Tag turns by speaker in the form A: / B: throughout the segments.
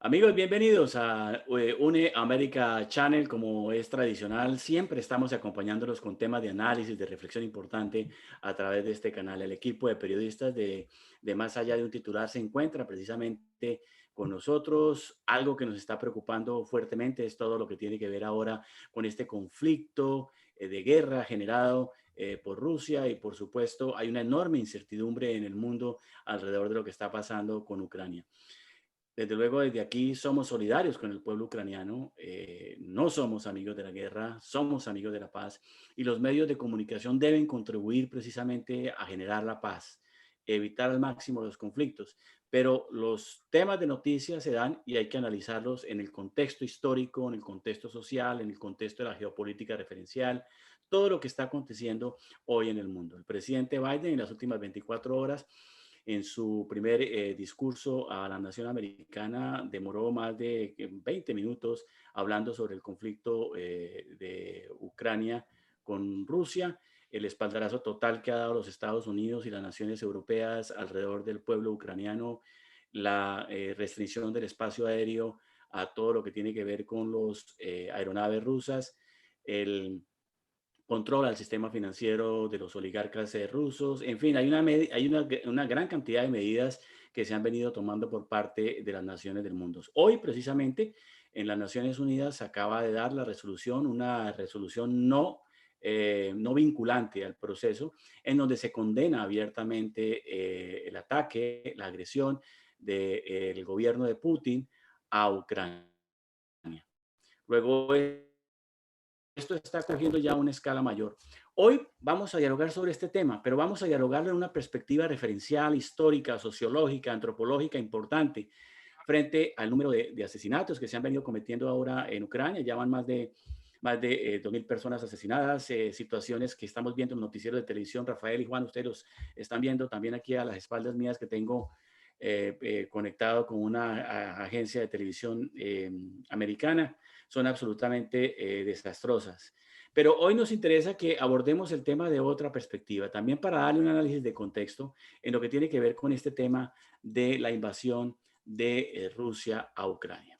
A: Amigos, bienvenidos a Une América Channel. Como es tradicional, siempre estamos acompañándolos con temas de análisis, de reflexión importante a través de este canal. El equipo de periodistas de Más Allá de un Titular se encuentra precisamente con nosotros. Algo que nos está preocupando fuertemente es todo lo que tiene que ver ahora con este conflicto de guerra generado por Rusia, y por supuesto hay una enorme incertidumbre en el mundo alrededor de lo que está pasando con Ucrania. Desde luego, desde aquí somos solidarios con el pueblo ucraniano. No somos amigos de la guerra, somos amigos de la paz, y los medios de comunicación deben contribuir precisamente a generar la paz, evitar al máximo los conflictos. Pero los temas de noticias se dan y hay que analizarlos en el contexto histórico, en el contexto social, en el contexto de la geopolítica referencial, todo lo que está aconteciendo hoy en el mundo. El presidente Biden en las últimas 24 horas, en su primer discurso a la nación americana, demoró más de 20 minutos hablando sobre el conflicto de Ucrania con Rusia, el espaldarazo total que ha dado los Estados Unidos y las naciones europeas alrededor del pueblo ucraniano, la restricción del espacio aéreo a todo lo que tiene que ver con los aeronaves rusas, el controla el sistema financiero de los oligarcas rusos. En fin, hay una gran cantidad de medidas que se han venido tomando por parte de las naciones del mundo. Hoy, precisamente, en las Naciones Unidas se acaba de dar la resolución, una resolución no vinculante al proceso, en donde se condena abiertamente el ataque, la agresión del gobierno de Putin a Ucrania. Luego, esto está cogiendo ya una escala mayor. Hoy vamos a dialogar sobre este tema, pero vamos a dialogarlo en una perspectiva referencial, histórica, sociológica, antropológica importante, frente al número de asesinatos que se han venido cometiendo ahora en Ucrania. Ya van más de 2.000 personas asesinadas, situaciones que estamos viendo en noticieros de televisión. Rafael y Juan, ustedes los están viendo también aquí a las espaldas mías, que tengo conectado con una agencia de televisión americana. Son absolutamente desastrosas. Pero hoy nos interesa que abordemos el tema de otra perspectiva, también para darle un análisis de contexto en lo que tiene que ver con este tema de la invasión de Rusia a Ucrania.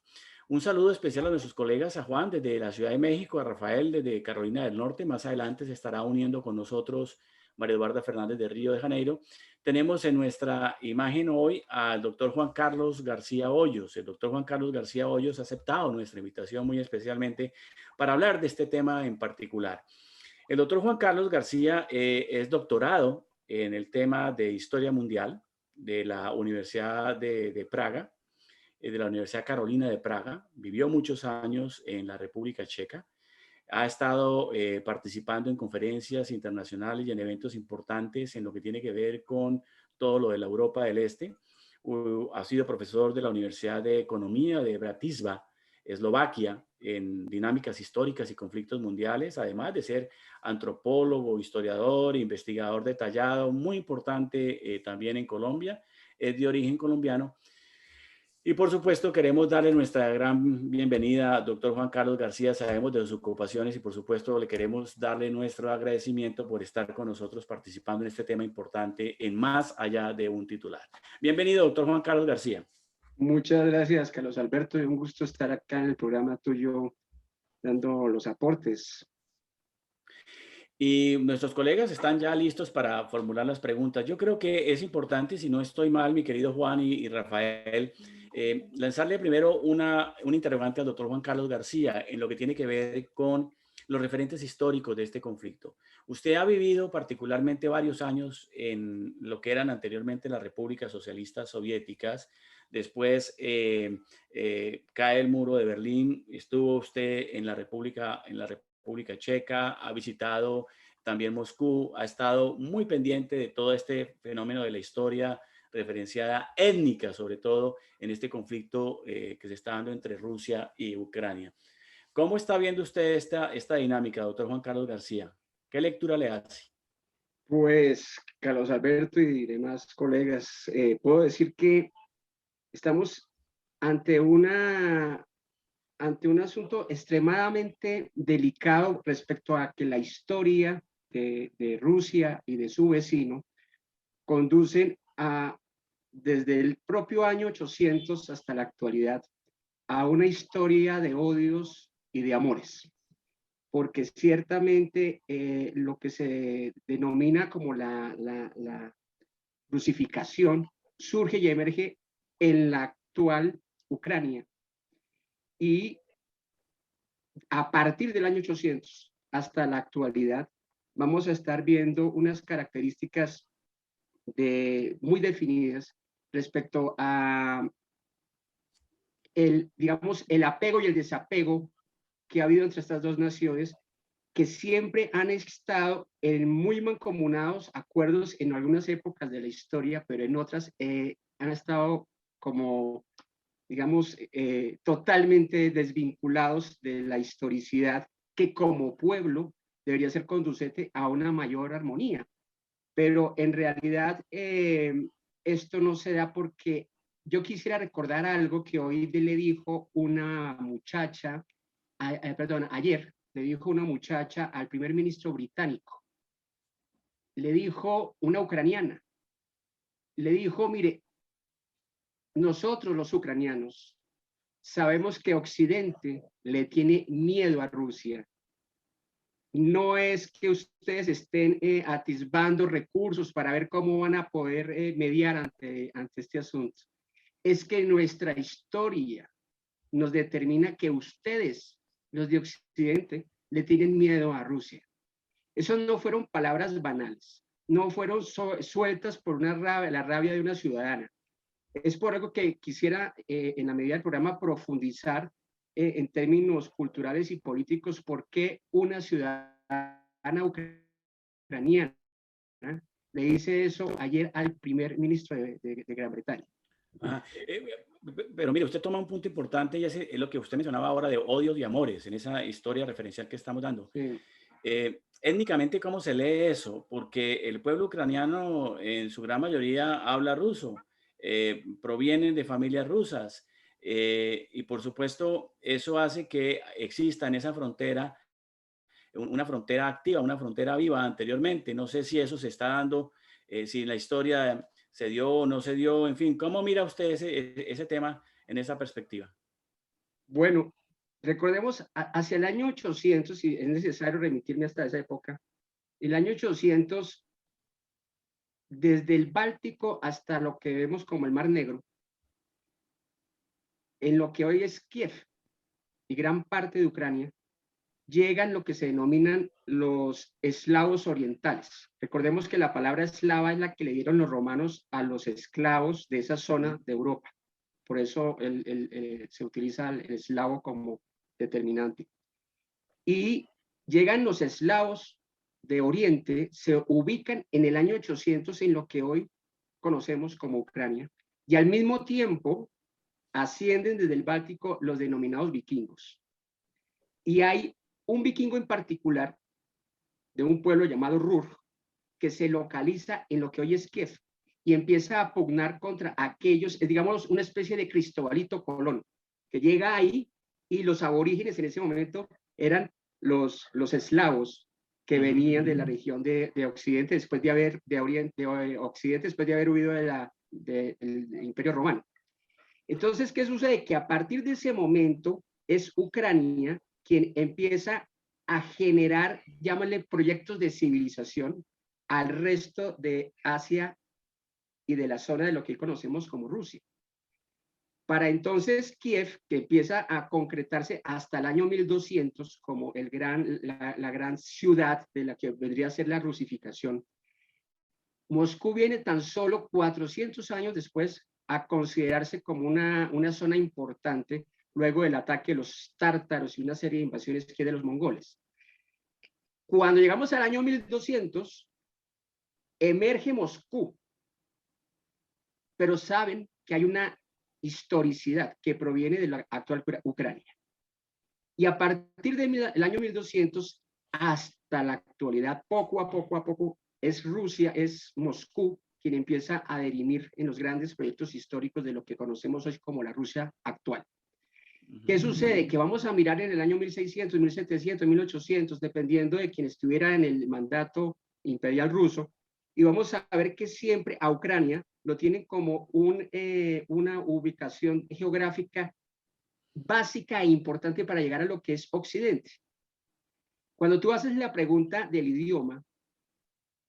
A: Un saludo especial a nuestros colegas, a Juan desde la Ciudad de México, a Rafael desde Carolina del Norte. Más adelante se estará uniendo con nosotros María Eduarda Fernández de Río de Janeiro. Tenemos en nuestra imagen hoy al doctor Juan Carlos García Hoyos. El doctor Juan Carlos García Hoyos ha aceptado nuestra invitación muy especialmente para hablar de este tema en particular. El doctor Juan Carlos García es doctorado en el tema de Historia Mundial de la Universidad de Praga, de la Universidad Carolina de Praga. Vivió muchos años en la República Checa. Ha estado participando en conferencias internacionales y en eventos importantes en lo que tiene que ver con todo lo de la Europa del Este. Ha sido profesor de la Universidad de Economía de Bratislava, Eslovaquia, en dinámicas históricas y conflictos mundiales, además de ser antropólogo, historiador, investigador detallado, muy importante también en Colombia. Es de origen colombiano. Y por supuesto queremos darle nuestra gran bienvenida al doctor Juan Carlos García. Sabemos de sus ocupaciones y por supuesto le queremos darle nuestro agradecimiento por estar con nosotros participando en este tema importante en Más Allá de un Titular. Bienvenido, doctor Juan Carlos García.
B: Muchas gracias, Carlos Alberto. Es un gusto estar acá en el programa tuyo dando los aportes.
A: Y nuestros colegas están ya listos para formular las preguntas. Yo creo que es importante, si no estoy mal, mi querido Juan y Rafael, lanzarle primero un interrogante al doctor Juan Carlos García en lo que tiene que ver con los referentes históricos de este conflicto. Usted ha vivido particularmente varios años en lo que eran anteriormente las repúblicas socialistas soviéticas. Después cae el muro de Berlín. Estuvo usted en la República Checa, ha visitado también Moscú, ha estado muy pendiente de todo este fenómeno de la historia referenciada étnica, sobre todo en este conflicto que se está dando entre Rusia y Ucrania. ¿Cómo está viendo usted esta dinámica, doctor Juan Carlos García? ¿Qué lectura le hace?
B: Pues, Carlos Alberto y demás colegas, puedo decir que estamos ante ante un asunto extremadamente delicado respecto a que la historia de Rusia y de su vecino conducen desde el propio año 800 hasta la actualidad, a una historia de odios y de amores, porque ciertamente lo que se denomina como la rusificación surge y emerge en la actual Ucrania. Y a partir del año 800 hasta la actualidad, vamos a estar viendo unas características muy definidas respecto a digamos, el apego y el desapego que ha habido entre estas dos naciones, que siempre han estado en muy mancomunados acuerdos en algunas épocas de la historia, pero en otras han estado como, digamos, totalmente desvinculados de la historicidad que como pueblo debería ser conducente a una mayor armonía. Pero en realidad esto no se da porque yo quisiera recordar algo que hoy le dijo una muchacha, perdón, ayer le dijo una muchacha al primer ministro británico, le dijo una ucraniana, le dijo, mire, nosotros los ucranianos sabemos que Occidente le tiene miedo a Rusia. No es que ustedes estén atisbando recursos para ver cómo van a poder mediar ante este asunto. Es que nuestra historia nos determina que ustedes, los de Occidente, le tienen miedo a Rusia. Esas no fueron palabras banales, no fueron sueltas por la rabia de una ciudadana. Es por algo que quisiera, en la medida del programa, profundizar en términos culturales y políticos, por qué una ciudadana ucraniana le dice eso ayer al primer ministro de Gran Bretaña.
A: Ajá. Pero mire, usted toma un punto importante y es lo que usted mencionaba ahora de odios y amores en esa historia referencial que estamos dando.
B: Sí.
A: Étnicamente, ¿cómo se lee eso? Porque el pueblo ucraniano en su gran mayoría habla ruso, provienen de familias rusas y por supuesto eso hace que exista en esa frontera una frontera activa, una frontera viva anteriormente. No sé si eso se está dando, si en la historia se dio o no se dio, en fin, ¿cómo mira usted ese tema en esa perspectiva?
B: Bueno, recordemos hacia el año 800, si es necesario remitirme hasta esa época, el año 800, desde el Báltico hasta lo que vemos como el Mar Negro, en lo que hoy es Kiev y gran parte de Ucrania, llegan lo que se denominan los eslavos orientales. Recordemos que la palabra eslava es la que le dieron los romanos a los esclavos de esa zona de Europa. Por eso se utiliza el eslavo como determinante. Y llegan los eslavos de Oriente, se ubican en el año 800 en lo que hoy conocemos como Ucrania, y al mismo tiempo ascienden desde el Báltico los denominados vikingos. Y hay un vikingo en particular de un pueblo llamado Rur, que se localiza en lo que hoy es Kiev y empieza a pugnar contra aquellos, digamos, una especie de Cristobalito Colón, que llega ahí y los aborígenes en ese momento eran los eslavos que venían de la región de Occidente después de haber, Occidente después de haber huido del Imperio Romano. Entonces, ¿qué sucede? Que a partir de ese momento es Ucrania quien empieza a generar, llámale, proyectos de civilización al resto de Asia y de la zona de lo que hoy conocemos como Rusia. Para entonces Kiev, que empieza a concretarse hasta el año 1200 como la gran ciudad de la que vendría a ser la rusificación, Moscú viene tan solo 400 años después a considerarse como una zona importante luego del ataque de los tártaros y una serie de invasiones que de los mongoles. Cuando llegamos al año 1200, emerge Moscú, pero saben que hay una historicidad que proviene de la actual Ucrania. Y a partir del año 1200 hasta la actualidad, poco a poco, es Rusia, es Moscú quien empieza a derimir en los grandes proyectos históricos de lo que conocemos hoy como la Rusia actual. ¿Qué sucede? Que vamos a mirar en el año 1600, 1700, 1800, dependiendo de quien estuviera en el mandato imperial ruso, y vamos a ver que siempre a Ucrania lo tienen como una ubicación geográfica básica e importante para llegar a lo que es Occidente. Cuando tú haces la pregunta del idioma,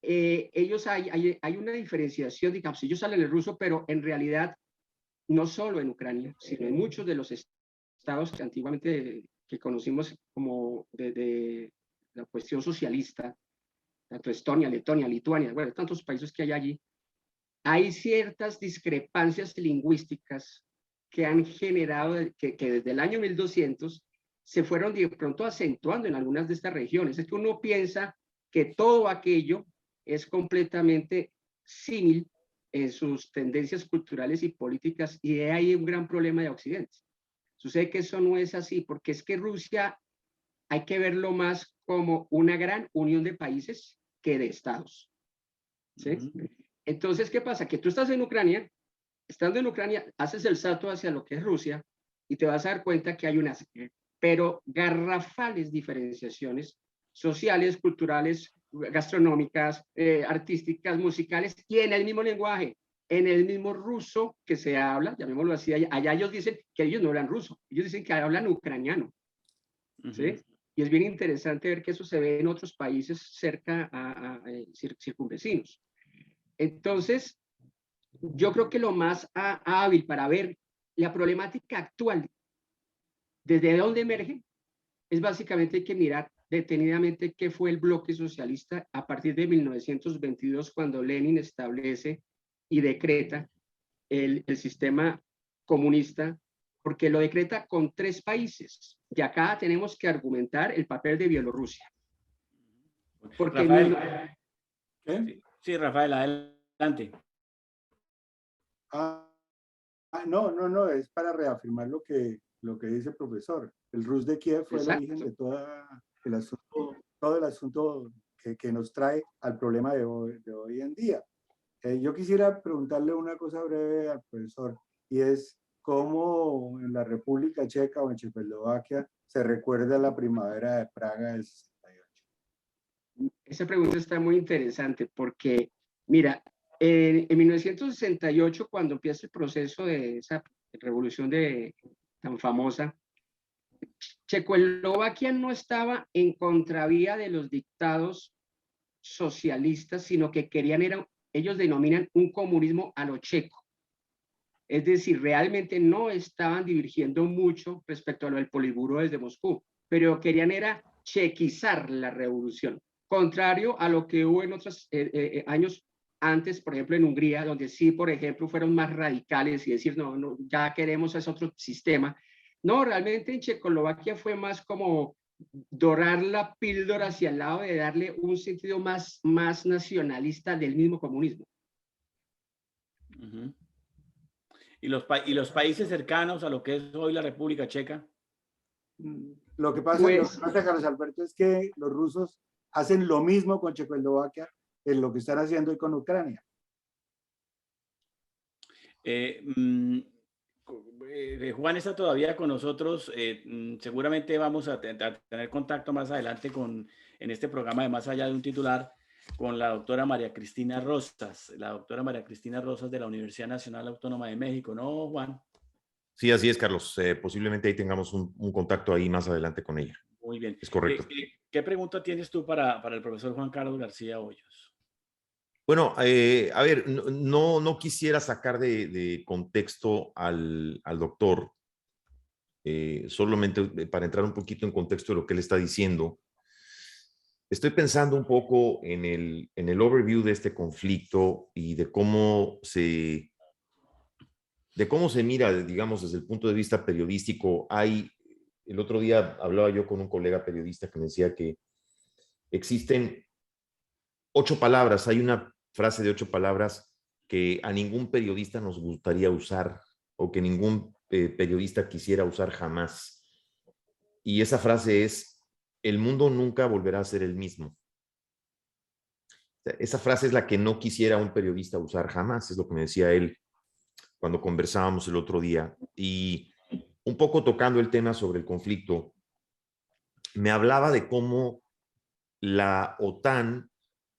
B: hay una diferenciación, digamos, ellos hablan el ruso, pero en realidad no solo en Ucrania, sino en muchos de los estados que antiguamente que conocimos como de la cuestión socialista, tanto Estonia, Letonia, Lituania, bueno, tantos países que hay allí, hay ciertas discrepancias lingüísticas que han generado, que desde el año 1200 se fueron de pronto acentuando en algunas de estas regiones. Es que uno piensa que todo aquello es completamente símil en sus tendencias culturales y políticas, y hay un gran problema de Occidente. Sucede que eso no es así, porque es que Rusia hay que verlo más como una gran unión de países que de estados, ¿sí? Entonces, ¿qué pasa? Que tú estás en Ucrania, estando en Ucrania, haces el salto hacia lo que es Rusia y te vas a dar cuenta que hay unas, pero garrafales diferenciaciones sociales, culturales, gastronómicas, artísticas, musicales, y en el mismo lenguaje, en el mismo ruso que se habla, llamémoslo así, allá ellos dicen que ellos no hablan ruso, ellos dicen que hablan ucraniano, ¿sí? Y es bien interesante ver que eso se ve en otros países cerca a circunvecinos. Entonces, yo creo que lo más hábil para ver la problemática actual, desde dónde emerge, es básicamente hay que mirar detenidamente qué fue el bloque socialista a partir de 1922, cuando Lenin establece y decreta el sistema comunista, porque lo decreta con 3 países. Y acá tenemos que argumentar el papel de Bielorrusia. Porque
A: Rafael.
C: ¿Qué?
A: Sí, Rafael, adelante.
C: No, es para reafirmar lo que dice el profesor. El Rus de Kiev fue el origen de todo el asunto que nos trae al problema de hoy en día. Yo quisiera preguntarle una cosa breve al profesor, y es cómo en la República Checa o en Checoslovaquia se recuerda la primavera de Praga del 68.
B: Esa pregunta está muy interesante porque, mira, en 1968, cuando empieza el proceso de esa revolución tan famosa, Checoslovaquia no estaba en contravía de los dictados socialistas, sino que ellos denominan un comunismo a lo checo. Es decir, realmente no estaban divergiendo mucho respecto a lo del Politburó desde Moscú, pero querían era chequizar la revolución, contrario a lo que hubo en otros años antes, por ejemplo en Hungría, donde sí, por ejemplo, fueron más radicales y decir, no, ya queremos ese otro sistema. No, realmente en Checoslovaquia fue más como dorar la píldora hacia el lado de darle un sentido más nacionalista del mismo comunismo.
A: ¿Y los países cercanos a lo que es hoy la República Checa?
C: Lo que pasa, Carlos Alberto, es que los rusos hacen lo mismo con Checoslovaquia en lo que están haciendo hoy con Ucrania.
A: Juan está todavía con nosotros. Seguramente vamos a tener contacto más adelante en este programa de Más Allá de un Titular con la doctora María Cristina Rosas, de la Universidad Nacional Autónoma de México, ¿no, Juan?
D: Sí, así es, Carlos. Posiblemente ahí tengamos un contacto ahí más adelante con ella.
A: Muy bien.
D: Es correcto.
A: ¿Qué pregunta tienes tú para el profesor Juan Carlos García Hoyos?
D: Bueno, a ver, no quisiera sacar de contexto al doctor, solamente para entrar un poquito en contexto de lo que él está diciendo. Estoy pensando un poco en el overview de este conflicto y de cómo se mira, digamos, desde el punto de vista periodístico. El otro día hablaba yo con un colega periodista que me decía que existen 8 palabras, hay una frase de 8 palabras que a ningún periodista nos gustaría usar o que ningún periodista quisiera usar jamás. Y esa frase es: el mundo nunca volverá a ser el mismo. Esa frase es la que no quisiera un periodista usar jamás, es lo que me decía él cuando conversábamos el otro día. Y un poco tocando el tema sobre el conflicto, me hablaba de cómo la OTAN,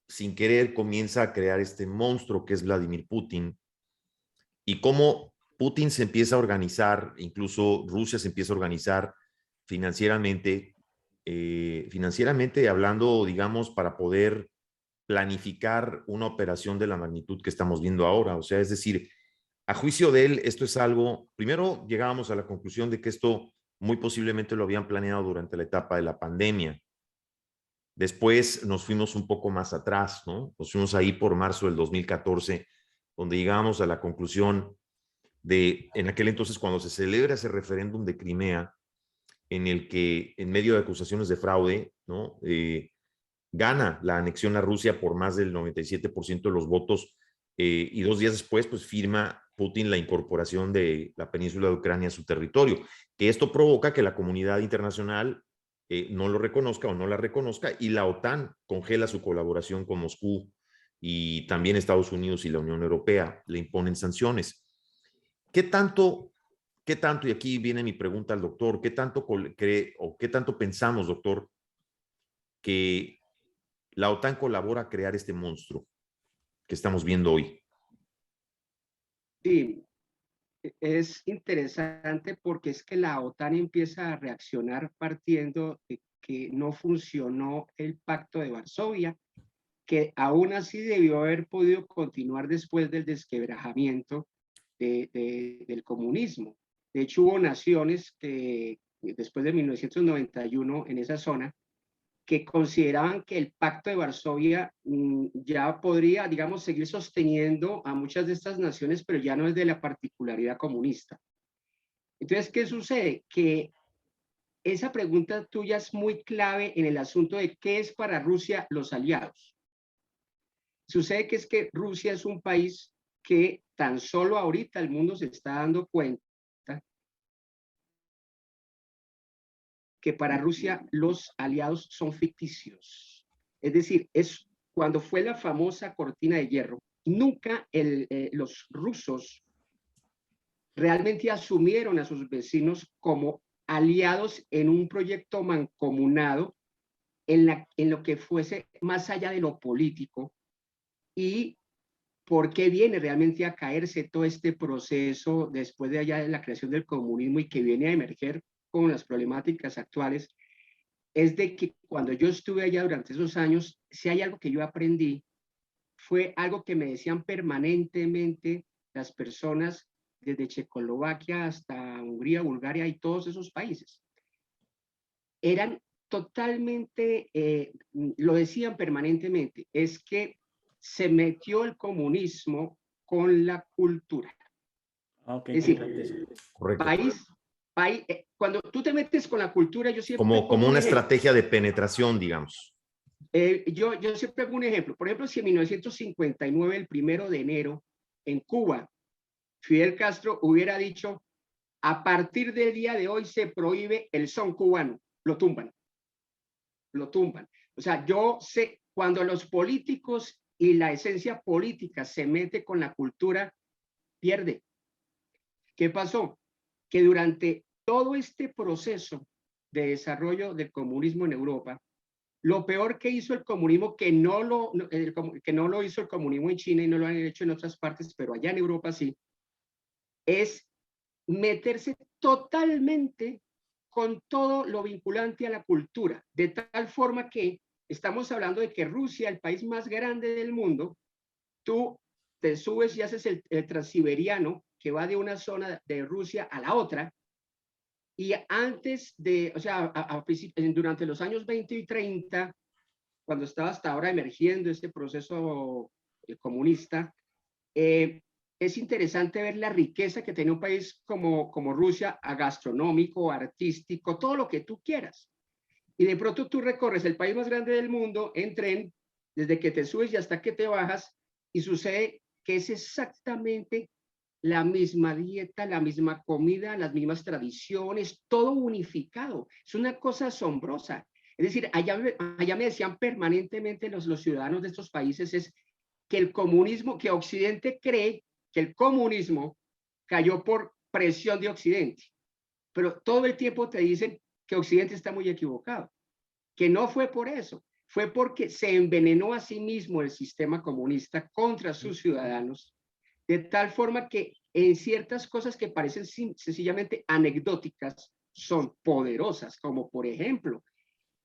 D: sin querer, comienza a crear este monstruo que es Vladimir Putin, y cómo Putin se empieza a organizar, incluso Rusia se empieza a organizar financieramente, financieramente hablando, digamos, para poder planificar una operación de la magnitud que estamos viendo ahora. O sea, es decir, a juicio de él, esto es algo, primero llegábamos a la conclusión de que esto muy posiblemente lo habían planeado durante la etapa de la pandemia. Después nos fuimos un poco más atrás, ¿no? Nos fuimos ahí por marzo del 2014, donde llegamos a la conclusión de, en aquel entonces, cuando se celebra ese referéndum de Crimea, en el que, en medio de acusaciones de fraude, ¿no? Gana la anexión a Rusia por más del 97% de los votos, y 2 días después, pues firma Putin la incorporación de la península de Ucrania a su territorio, que esto provoca que la comunidad internacional no lo reconozca o no la reconozca, y la OTAN congela su colaboración con Moscú, y también Estados Unidos y la Unión Europea le imponen sanciones. ¿Qué tanto, y aquí viene mi pregunta al doctor, qué tanto cree o qué tanto pensamos, doctor, que la OTAN colabora a crear este monstruo que estamos viendo hoy?
B: Sí, es interesante porque es que la OTAN empieza a reaccionar partiendo de que no funcionó el Pacto de Varsovia, que aún así debió haber podido continuar después del desquebrajamiento del comunismo. De hecho, hubo naciones que después de 1991 en esa zona que consideraban que el Pacto de Varsovia ya podría, digamos, seguir sosteniendo a muchas de estas naciones, pero ya no es de la particularidad comunista. Entonces, ¿qué sucede? Que esa pregunta tuya es muy clave en el asunto de qué es para Rusia los aliados. Sucede que es que Rusia es un país que tan solo ahorita el mundo se está dando cuenta que para Rusia los aliados son ficticios. Es decir, es cuando fue la famosa cortina de hierro, nunca los rusos realmente asumieron a sus vecinos como aliados en un proyecto mancomunado en lo que fuese más allá de lo político. Y por qué viene realmente a caerse todo este proceso después de allá de la creación del comunismo y que viene a emerger con las problemáticas actuales, es de que cuando yo estuve allá durante esos años, si hay algo que yo aprendí, fue algo que me decían permanentemente las personas desde Checoslovaquia hasta Hungría, Bulgaria y todos esos países. Eran totalmente, lo decían permanentemente, es que se metió el comunismo con la cultura.
A: Okay,
B: es decir,
D: correcto.
B: Cuando tú te metes con la cultura, yo siempre
D: como una estrategia de penetración, digamos.
B: Yo siempre pongo un ejemplo. Por ejemplo, si en 1959, el 1 de enero, en Cuba, Fidel Castro hubiera dicho, a partir del día de hoy se prohíbe el son cubano, lo tumban. Lo tumban. O sea, yo sé, cuando los políticos y la esencia política se mete con la cultura, pierde. ¿Qué pasó? Que durante todo este proceso de desarrollo del comunismo en Europa, lo peor que hizo el comunismo, que no lo hizo el comunismo en China y no lo han hecho en otras partes, pero allá en Europa sí, es meterse totalmente con todo lo vinculante a la cultura, de tal forma que estamos hablando de que Rusia, el país más grande del mundo, tú te subes y haces el transiberiano, que va de una zona de Rusia a la otra, y antes de, o sea, durante los años 20 y 30, cuando estaba hasta ahora emergiendo este proceso comunista, es interesante ver la riqueza que tiene un país como Rusia, a gastronómico, artístico, todo lo que tú quieras. Y de pronto tú recorres el país más grande del mundo en tren, desde que te subes y hasta que te bajas, y sucede que es exactamente la misma dieta, la misma comida, las mismas tradiciones, todo unificado. Es una cosa asombrosa. Es decir, allá me decían permanentemente los ciudadanos de estos países es que el comunismo, que Occidente cree que el comunismo cayó por presión de Occidente, pero todo el tiempo te dicen que Occidente está muy equivocado, que no fue por eso, fue porque se envenenó a sí mismo el sistema comunista contra sus ciudadanos, de tal forma que en ciertas cosas que parecen sencillamente anecdóticas, son poderosas, como por ejemplo,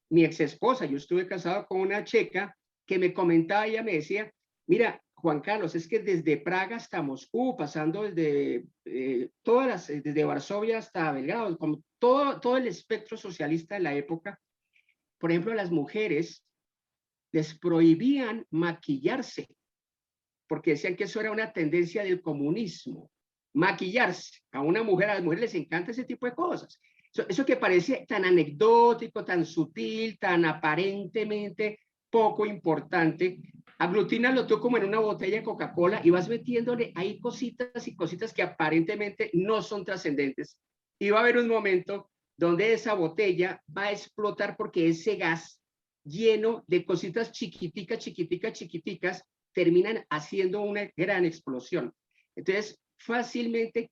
B: mi ex esposa, yo estuve casado con una checa que me comentaba, ella me decía, mira, Juan Carlos, es que desde Praga hasta Moscú, pasando desde desde Varsovia hasta Belgrado, como todo el espectro socialista de la época, por ejemplo, a las mujeres les prohibían maquillarse, porque decían que eso era una tendencia del comunismo, maquillarse. A una mujer, a las mujeres les encanta ese tipo de cosas. Eso que parece tan anecdótico, tan sutil, tan aparentemente poco importante, aglutínalo tú como en una botella de Coca-Cola y vas metiéndole ahí cositas y cositas que aparentemente no son trascendentes. Y va a haber un momento donde esa botella va a explotar porque ese gas lleno de cositas chiquiticas, chiquiticas, chiquiticas, terminan haciendo una gran explosión. Entonces, fácilmente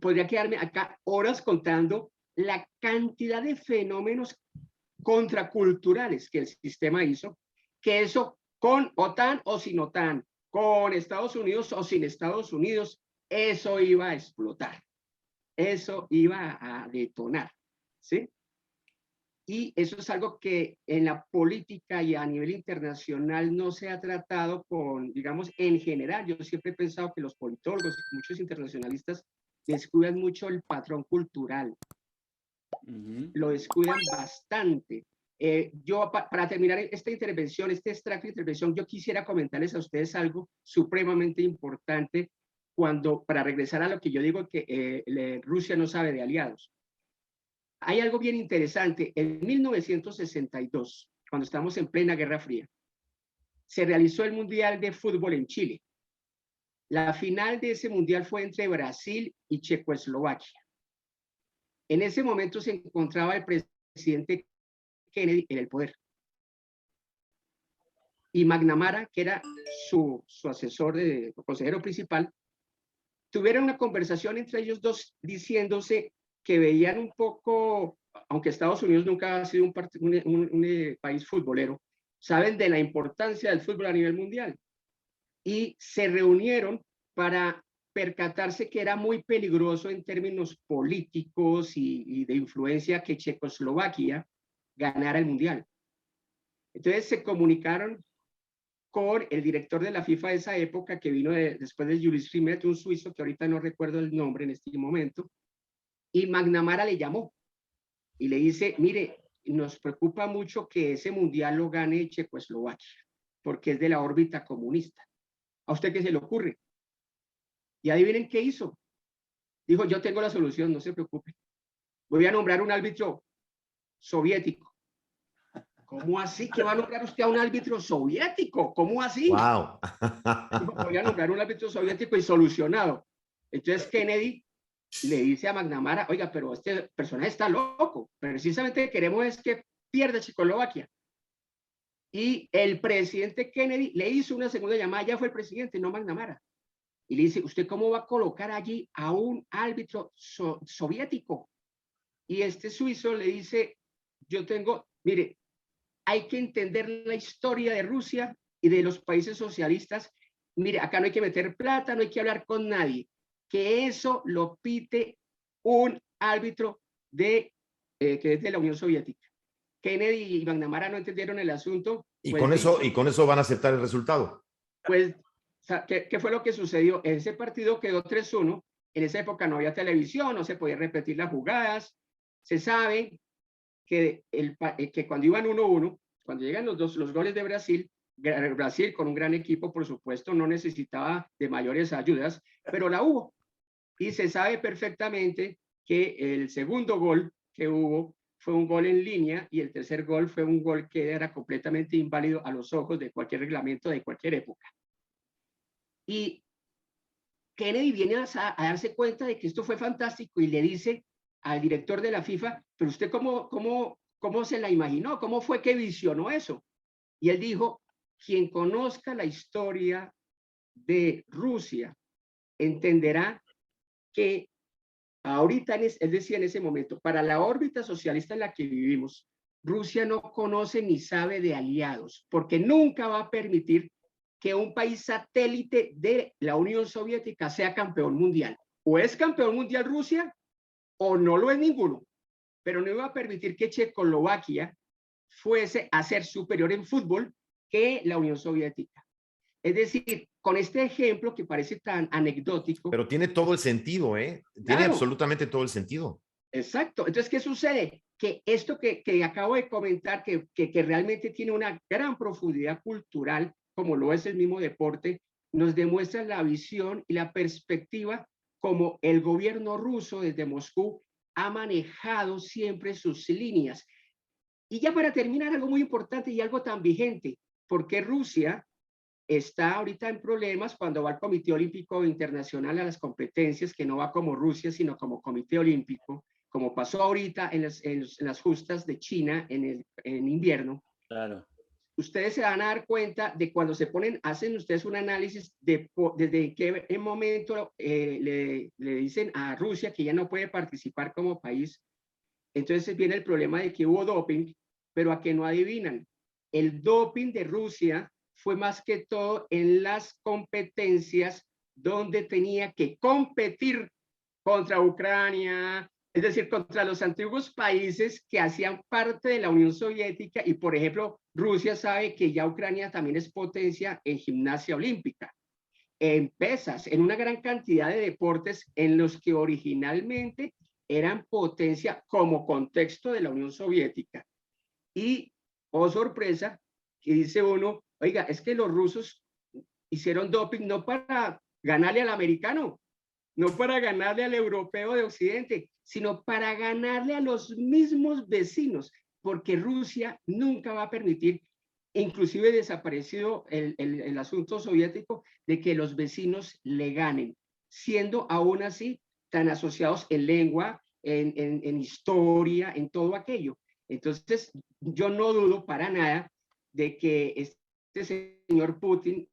B: podría quedarme acá horas contando la cantidad de fenómenos contraculturales que el sistema hizo, que eso con OTAN o sin OTAN, con Estados Unidos o sin Estados Unidos, eso iba a explotar, eso iba a detonar, ¿sí? Y eso es algo que en la política y a nivel internacional no se ha tratado con, digamos, en general. Yo siempre he pensado que los politólogos y muchos internacionalistas descuidan mucho el patrón cultural. Lo descuidan bastante. Yo, para terminar esta intervención, este extracto de intervención, yo quisiera comentarles a ustedes algo supremamente importante para regresar a lo que yo digo que Rusia no sabe de aliados. Hay algo bien interesante. En 1962, cuando estamos en plena Guerra Fría, se realizó el Mundial de Fútbol en Chile. La final de ese Mundial fue entre Brasil y Checoslovaquia. En ese momento se encontraba el presidente Kennedy en el poder. Y McNamara, que era su asesor de consejero principal, tuvieron una conversación entre ellos dos diciéndose que veían un poco, aunque Estados Unidos nunca ha sido un país futbolero, saben de la importancia del fútbol a nivel mundial. Y se reunieron para percatarse que era muy peligroso en términos políticos y de influencia que Checoslovaquia ganara el mundial. Entonces se comunicaron con el director de la FIFA de esa época, que vino después de Julius Rimet, un suizo que ahorita no recuerdo el nombre en este momento, y McNamara le llamó y le dice, mire, nos preocupa mucho que ese mundial lo gane Checoslovaquia, porque es de la órbita comunista. ¿A usted qué se le ocurre? Y adivinen qué hizo. Dijo, yo tengo la solución, no se preocupe. Voy a nombrar un árbitro soviético. ¿Cómo así que va a nombrar usted a un árbitro soviético? ¿Cómo así?
D: Wow.
B: Dijo, voy a nombrar un árbitro soviético y solucionado. Entonces Kennedy le dice a McNamara, oiga, pero este personaje está loco. Precisamente queremos es que pierda Checoslovaquia. Y el presidente Kennedy le hizo una segunda llamada, ya fue el presidente, no McNamara. Y le dice, ¿usted cómo va a colocar allí a un árbitro soviético? Y este suizo le dice, mire, hay que entender la historia de Rusia y de los países socialistas. Mire, acá no hay que meter plata, no hay que hablar con nadie. Que eso lo pite un árbitro que es de la Unión Soviética. Kennedy y McNamara no entendieron el asunto.
D: Y
B: pues,
D: con eso van a aceptar el resultado.
B: Pues, ¿qué fue lo que sucedió? Ese partido quedó 3-1. En esa época no había televisión, no se podía repetir las jugadas. Se sabe que cuando iban 1-1, cuando llegan los goles de Brasil con un gran equipo, por supuesto, no necesitaba de mayores ayudas, pero la hubo. Y se sabe perfectamente que el segundo gol que hubo fue un gol en línea y el tercer gol fue un gol que era completamente inválido a los ojos de cualquier reglamento de cualquier época. Y Kennedy viene a darse cuenta de que esto fue fantástico y le dice al director de la FIFA, pero usted ¿cómo se la imaginó? ¿Cómo fue que visionó eso? Y él dijo, quien conozca la historia de Rusia entenderá que ahorita, él decía en ese momento, para la órbita socialista en la que vivimos, Rusia no conoce ni sabe de aliados, porque nunca va a permitir que un país satélite de la Unión Soviética sea campeón mundial. O es campeón mundial Rusia o no lo es ninguno, pero no iba a permitir que Checoslovaquia fuese a ser superior en fútbol que la Unión Soviética. Es decir, con este ejemplo que parece tan anecdótico.
D: Pero tiene todo el sentido, ¿eh? Tiene
B: Claro,
D: absolutamente todo el sentido.
B: exacto. Entonces, ¿qué sucede? Que esto que acabo de comentar, que realmente tiene una gran profundidad cultural, como lo es el mismo deporte, nos demuestra la visión y la perspectiva como el gobierno ruso desde Moscú ha manejado siempre sus líneas. Y ya para terminar, algo muy importante y algo tan vigente, porque Rusia está ahorita en problemas cuando va al Comité Olímpico Internacional a las competencias, que no va como Rusia, sino como Comité Olímpico, como pasó ahorita en las justas de China en invierno.
A: Claro.
B: Ustedes se van a dar cuenta de cuando se ponen, hacen ustedes un análisis de desde qué momento le dicen a Rusia que ya no puede participar como país. Entonces viene el problema de que hubo doping, pero a que no adivinan. El doping de Rusia fue más que todo en las competencias donde tenía que competir contra Ucrania, es decir, contra los antiguos países que hacían parte de la Unión Soviética, y por ejemplo, Rusia sabe que ya Ucrania también es potencia en gimnasia olímpica, en pesas, en una gran cantidad de deportes en los que originalmente eran potencia como contexto de la Unión Soviética. Y, oh sorpresa, que dice uno, oiga, es que los rusos hicieron doping no para ganarle al americano, no para ganarle al europeo de Occidente, sino para ganarle a los mismos vecinos, porque Rusia nunca va a permitir, inclusive desaparecido el asunto soviético, de que los vecinos le ganen, siendo aún así tan asociados en lengua, en historia, en todo aquello. Entonces, yo no dudo para nada de que este señor Putin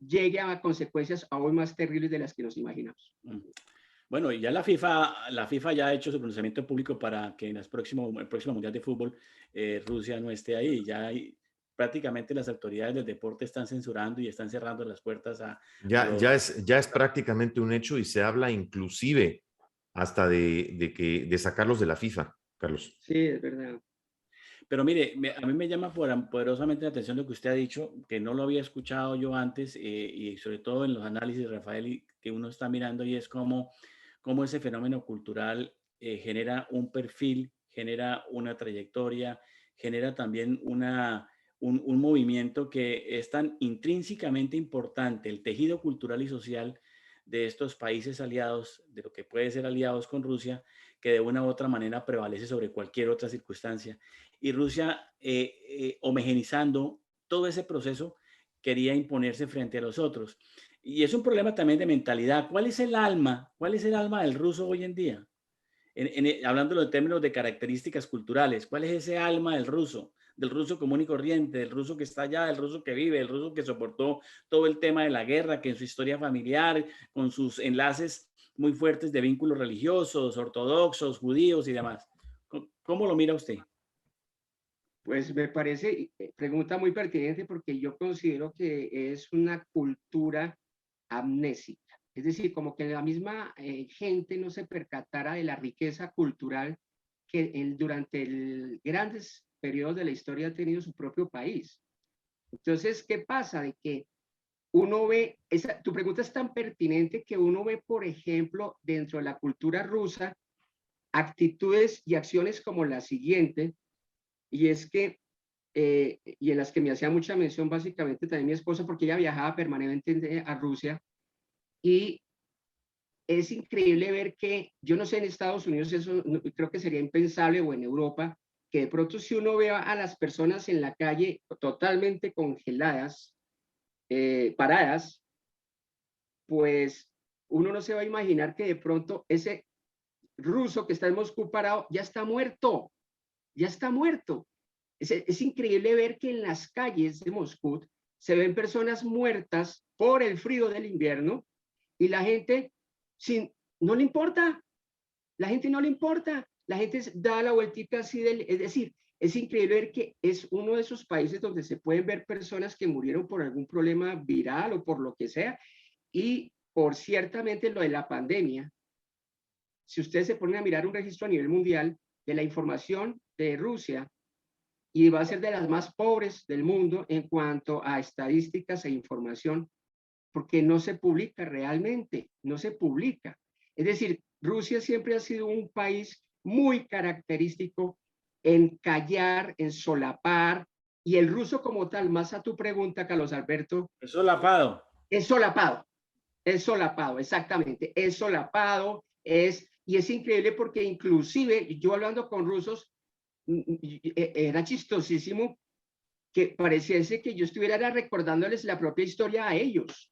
B: llegue a consecuencias aún más terribles de las que nos imaginamos.
A: Bueno, y ya la FIFA ya ha hecho su pronunciamiento público para que en el próximo Mundial de Fútbol Rusia no esté ahí. Ya prácticamente las autoridades del deporte están censurando y están cerrando las puertas a
D: Ya es prácticamente un hecho y se habla inclusive hasta de sacarlos de la FIFA, Carlos.
B: Sí, es verdad.
A: Pero mire, a mí me llama poderosamente la atención lo que usted ha dicho, que no lo había escuchado yo antes, y sobre todo en los análisis, Rafael, que uno está mirando, y es cómo ese fenómeno cultural genera un perfil, genera una trayectoria, genera también un movimiento que es tan intrínsecamente importante, el tejido cultural y social de estos países aliados, de lo que puede ser aliados con Rusia, que de una u otra manera prevalece sobre cualquier otra circunstancia. Y Rusia, homogeneizando todo ese proceso, quería imponerse frente a los otros. Y es un problema también de mentalidad. ¿Cuál es el alma? ¿Cuál es el alma del ruso hoy en día? Hablando en términos de características culturales, ¿cuál es ese alma del ruso común y corriente, del ruso que está allá, del ruso que vive, del ruso que soportó todo el tema de la guerra, que en su historia familiar, con sus enlaces muy fuertes de vínculos religiosos, ortodoxos, judíos y demás? ¿Cómo lo mira usted?
B: Pues me parece pregunta muy pertinente, porque yo considero que es una cultura amnésica. Es decir, como que la misma gente no se percatara de la riqueza cultural que durante grandes periodos de la historia ha tenido su propio país. Entonces, ¿qué pasa? De que uno ve, tu pregunta es tan pertinente que uno ve, por ejemplo, dentro de la cultura rusa, actitudes y acciones como la siguiente, y es que, y en las que me hacía mucha mención básicamente también mi esposa, porque ella viajaba permanentemente a Rusia, y es increíble ver que, yo no sé, en Estados Unidos eso creo que sería impensable, o en Europa, que de pronto si uno ve a las personas en la calle totalmente congeladas, paradas, pues uno no se va a imaginar que de pronto ese ruso que está en Moscú parado ya está muerto, ya está muerto. Es increíble ver que en las calles de Moscú se ven personas muertas por el frío del invierno, y la gente no le importa, la gente no le importa, la gente da la vueltita así, es decir, es increíble ver que es uno de esos países donde se pueden ver personas que murieron por algún problema viral o por lo que sea, y por ciertamente lo de la pandemia. Si ustedes se ponen a mirar un registro a nivel mundial de la información de Rusia, y va a ser de las más pobres del mundo en cuanto a estadísticas e información, porque no se publica realmente, no se publica. Es decir, Rusia siempre ha sido un país muy característico en callar, en solapar, y el ruso como tal, más a tu pregunta, Carlos Alberto.
A: Es solapado.
B: Es solapado, exactamente, es solapado, y es increíble porque inclusive yo hablando con rusos, era chistosísimo que pareciese que yo estuviera recordándoles la propia historia a ellos.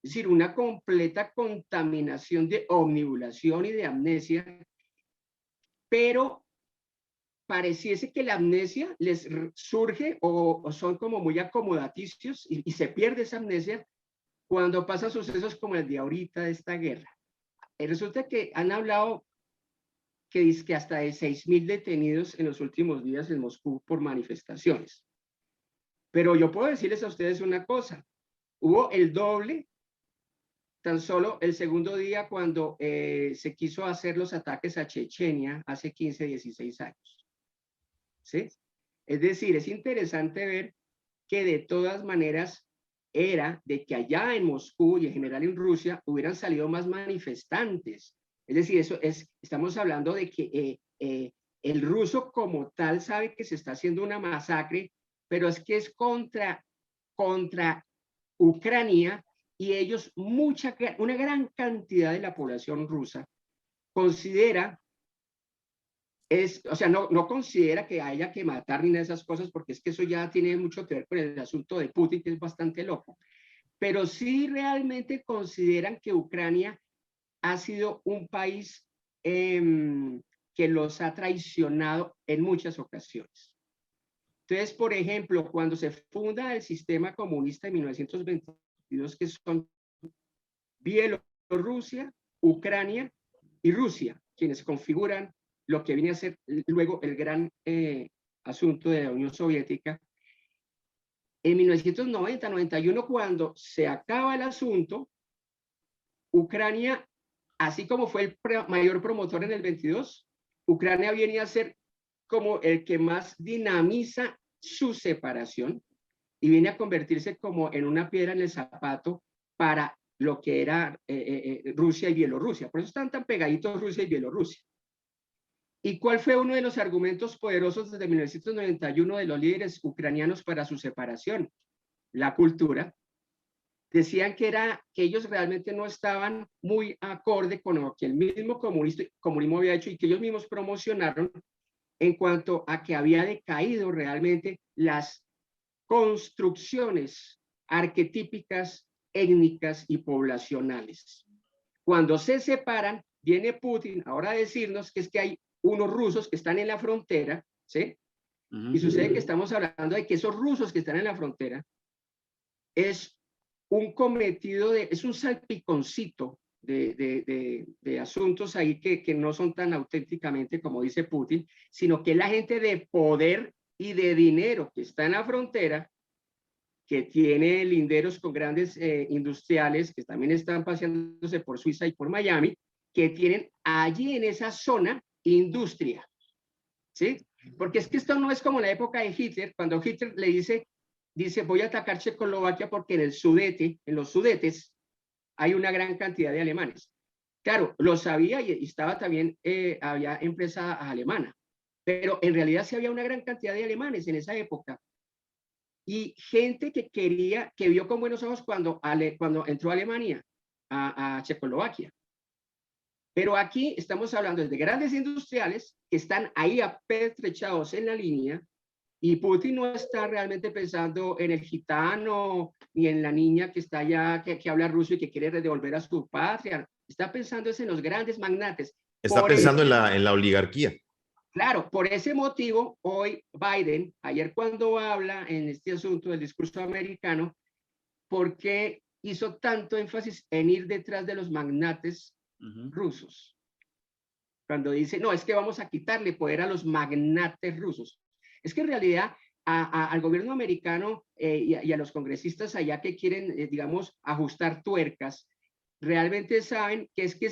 B: Es decir, una completa contaminación de omnibulación y de amnesia, pero pareciese que la amnesia les surge o son como muy acomodaticios y se pierde esa amnesia cuando pasan sucesos como el de ahorita de esta guerra. Resulta que han hablado que dice que hasta de 6.000 detenidos en los últimos días en Moscú por manifestaciones. Pero yo puedo decirles a ustedes una cosa, hubo el doble tan solo el segundo día cuando se quiso hacer los ataques a Chechenia hace 15, 16 años. ¿Sí? Es decir, es interesante ver que de todas maneras era de que allá en Moscú y en general en Rusia hubieran salido más manifestantes. Es decir, estamos hablando de que el ruso como tal sabe que se está haciendo una masacre, pero es que es contra Ucrania, y ellos, una gran cantidad de la población rusa considera, o sea, no considera que haya que matar ni nada de esas cosas, porque es que eso ya tiene mucho que ver con el asunto de Putin, que es bastante loco, pero sí realmente consideran que Ucrania ha sido un país que los ha traicionado en muchas ocasiones. Entonces, por ejemplo, cuando se funda el sistema comunista en 1922, que son Bielorrusia, Ucrania y Rusia, quienes configuran lo que viene a ser luego el gran asunto de la Unión Soviética. En 1990-91, cuando se acaba el asunto, Ucrania, así como fue el mayor promotor en el 22, Ucrania viene a ser como el que más dinamiza su separación y viene a convertirse como en una piedra en el zapato para lo que era Rusia y Bielorrusia. Por eso están tan pegaditos Rusia y Bielorrusia. ¿Y cuál fue uno de los argumentos poderosos desde 1991 de los líderes ucranianos para su separación? La cultura. Decían que ellos realmente no estaban muy acorde con lo que el mismo comunismo había hecho y que ellos mismos promocionaron en cuanto a que había decaído realmente las construcciones arquetípicas, étnicas y poblacionales. Cuando se separan, viene Putin ahora a decirnos que es que hay unos rusos que están en la frontera, ¿sí? Y sucede que estamos hablando de que esos rusos que están en la frontera es un cometido es un salpiconcito de asuntos ahí que no son tan auténticamente como dice Putin, sino que la gente de poder y de dinero que está en la frontera, que tiene linderos con grandes industriales que también están paseándose por Suiza y por Miami, que tienen allí en esa zona industria, ¿sí? Porque es que esto no es como la época de Hitler, cuando Hitler le dice voy a atacar Checoslovaquia porque en los Sudetes hay una gran cantidad de alemanes. Claro, lo sabía y estaba también, había empresa alemana, pero en realidad sí había una gran cantidad de alemanes en esa época. Y gente que vio con buenos ojos cuando entró a Alemania, a Checoslovaquia. Pero aquí estamos hablando de grandes industriales que están ahí apertrechados en la línea, y Putin no está realmente pensando en el gitano ni en la niña que está allá, que habla ruso y que quiere devolver a su patria. Está pensando en los grandes magnates.
D: Está pensando en la oligarquía.
B: Claro, por ese motivo, hoy Biden, ayer cuando habla en este asunto del discurso americano, ¿por qué hizo tanto énfasis en ir detrás de los magnates rusos? Cuando dice, no, es que vamos a quitarle poder a los magnates rusos. Es que en realidad al gobierno americano y a los congresistas allá que quieren, digamos, ajustar tuercas, realmente saben que es que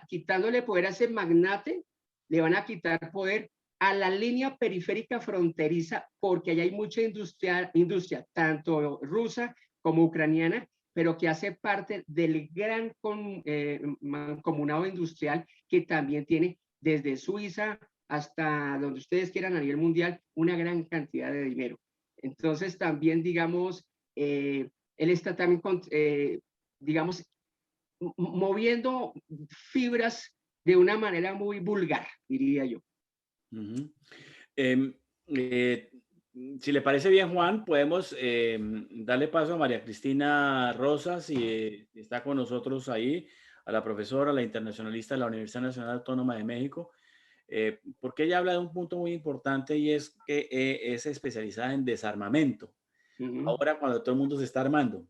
B: quitándole poder a ese magnate, le van a quitar poder a la línea periférica fronteriza, porque allá hay mucha industria tanto rusa como ucraniana, pero que hace parte del gran mancomunado industrial que también tiene desde Suiza hasta donde ustedes quieran a nivel mundial una gran cantidad de dinero. Entonces también, digamos, él está también, digamos, moviendo fibras de una manera muy vulgar, diría yo.
A: Uh-huh. Si le parece bien, Juan, podemos darle paso a María Cristina Rosas, si está con nosotros ahí, a la profesora, la internacionalista de la Universidad Nacional Autónoma de México, porque ella habla de un punto muy importante y es que es especializada en desarmamento. Ahora, cuando todo el mundo se está armando,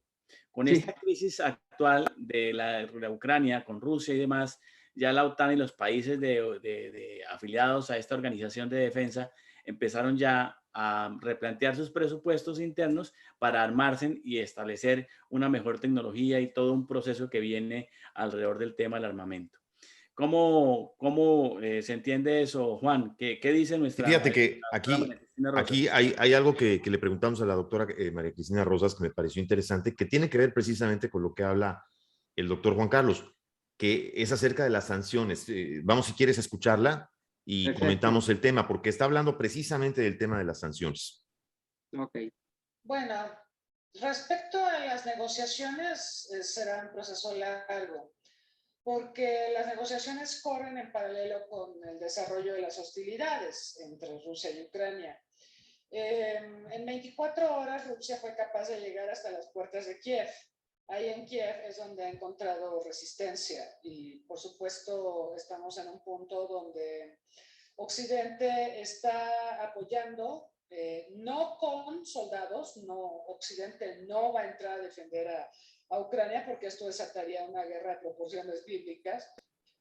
A: con esta crisis actual de la Ucrania, con Rusia y demás, ya la OTAN y los países afiliados a esta organización de defensa empezaron ya a replantear sus presupuestos internos para armarse y establecer una mejor tecnología y todo un proceso que viene alrededor del tema del armamento. ¿Cómo se entiende eso, Juan? ¿Qué dice nuestra
D: Fíjate que
A: María Cristina Rosas?
D: aquí hay algo que le preguntamos a la doctora María Cristina Rosas que me pareció interesante, que tiene que ver precisamente con lo que habla el doctor Juan Carlos, que es acerca de las sanciones. Vamos, si quieres, escucharla y
B: Perfecto.
D: comentamos el tema, porque está hablando precisamente del tema de las sanciones.
B: Ok.
E: Bueno, respecto a las negociaciones, será un proceso largo, porque las negociaciones corren en paralelo con el desarrollo de las hostilidades entre Rusia y Ucrania. En 24 horas Rusia fue capaz de llegar hasta las puertas de Kiev. Ahí en Kiev es donde ha encontrado resistencia y, por supuesto, estamos en un punto donde Occidente está apoyando, no con soldados, no, Occidente no va a entrar a defender a Ucrania porque esto desataría una guerra de proporciones bíblicas,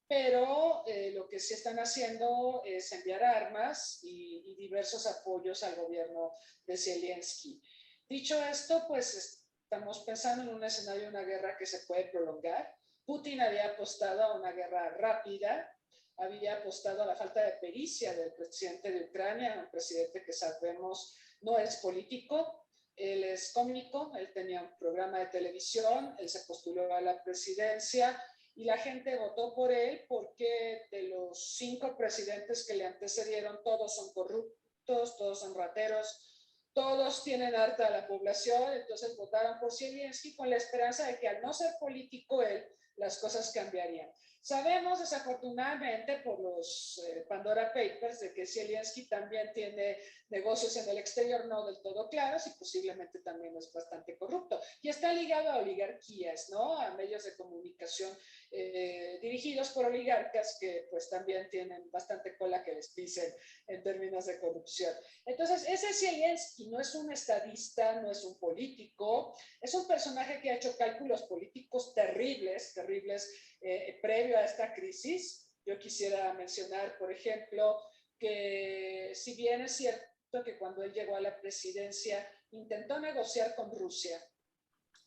E: pero lo que sí están haciendo es enviar armas y diversos apoyos al gobierno de Zelensky. Dicho esto, pues estamos pensando en un escenario de una guerra que se puede prolongar. Putin había apostado a una guerra rápida, había apostado a la falta de pericia del presidente de Ucrania, un presidente que sabemos no es político, él es cómico, él tenía un programa de televisión, él se postuló a la presidencia y la gente votó por él porque de los 5 presidentes que le antecedieron, todos son corruptos, todos son rateros, todos tienen harta a la población, entonces votaron por Zelensky con la esperanza de que al no ser político él, las cosas cambiarían. Sabemos desafortunadamente por los Pandora Papers de que Zelensky también tiene negocios en el exterior no del todo claros y posiblemente también es bastante corrupto. Y está ligado a oligarquías, ¿no? A medios de comunicación dirigidos por oligarcas que pues también tienen bastante cola que les pisen en términos de corrupción. Entonces, ese Zelensky no es un estadista, no es un político, es un personaje que ha hecho cálculos políticos terribles, previo a esta crisis. Yo quisiera mencionar, por ejemplo, que si bien es cierto que cuando él llegó a la presidencia intentó negociar con Rusia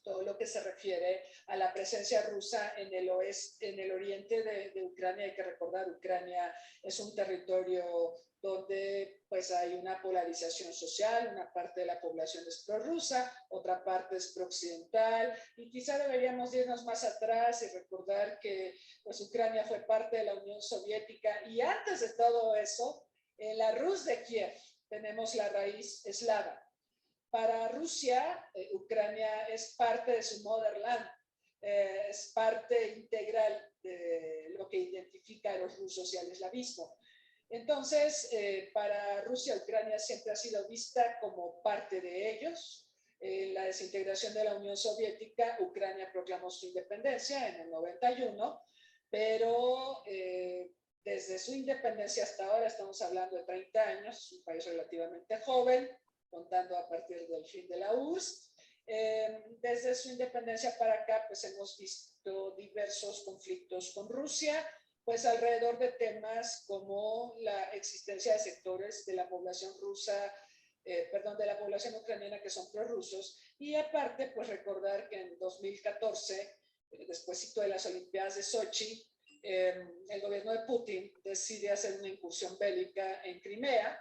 E: todo lo que se refiere a la presencia rusa en el oeste, en el oriente de Ucrania. Hay que recordar, Ucrania es un territorio donde pues hay una polarización social, una parte de la población es prorrusa, otra parte es prooccidental, y quizá deberíamos irnos más atrás y recordar que pues Ucrania fue parte de la Unión Soviética, y antes de todo eso, en la Rus de Kiev tenemos la raíz eslava. Para Rusia, Ucrania es parte de su motherland, es parte integral de lo que identifica a los rusos y al eslavismo. Entonces, para Rusia, Ucrania siempre ha sido vista como parte de ellos. En la desintegración de la Unión Soviética, Ucrania proclamó su independencia en el 91, pero desde su independencia hasta ahora, estamos hablando de 30 años, un país relativamente joven, contando a partir del fin de la URSS. Desde su independencia para acá, pues hemos visto diversos conflictos con Rusia. pues alrededor de temas como la existencia de sectores de la población rusa, de la población ucraniana que son prorrusos, y aparte, pues recordar que en 2014, despuésito de las Olimpiadas de Sochi, el gobierno de Putin decide hacer una incursión bélica en Crimea.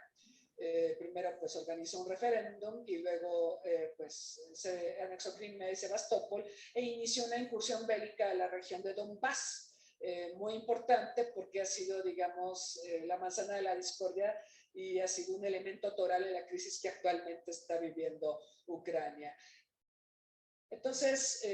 E: Primero pues organizó un referéndum y luego pues se anexó Crimea y Sebastopol e inició una incursión bélica a la región de Donbass, muy importante porque ha sido, digamos, la manzana de la discordia y ha sido un elemento toral en la crisis que actualmente está viviendo Ucrania. Entonces,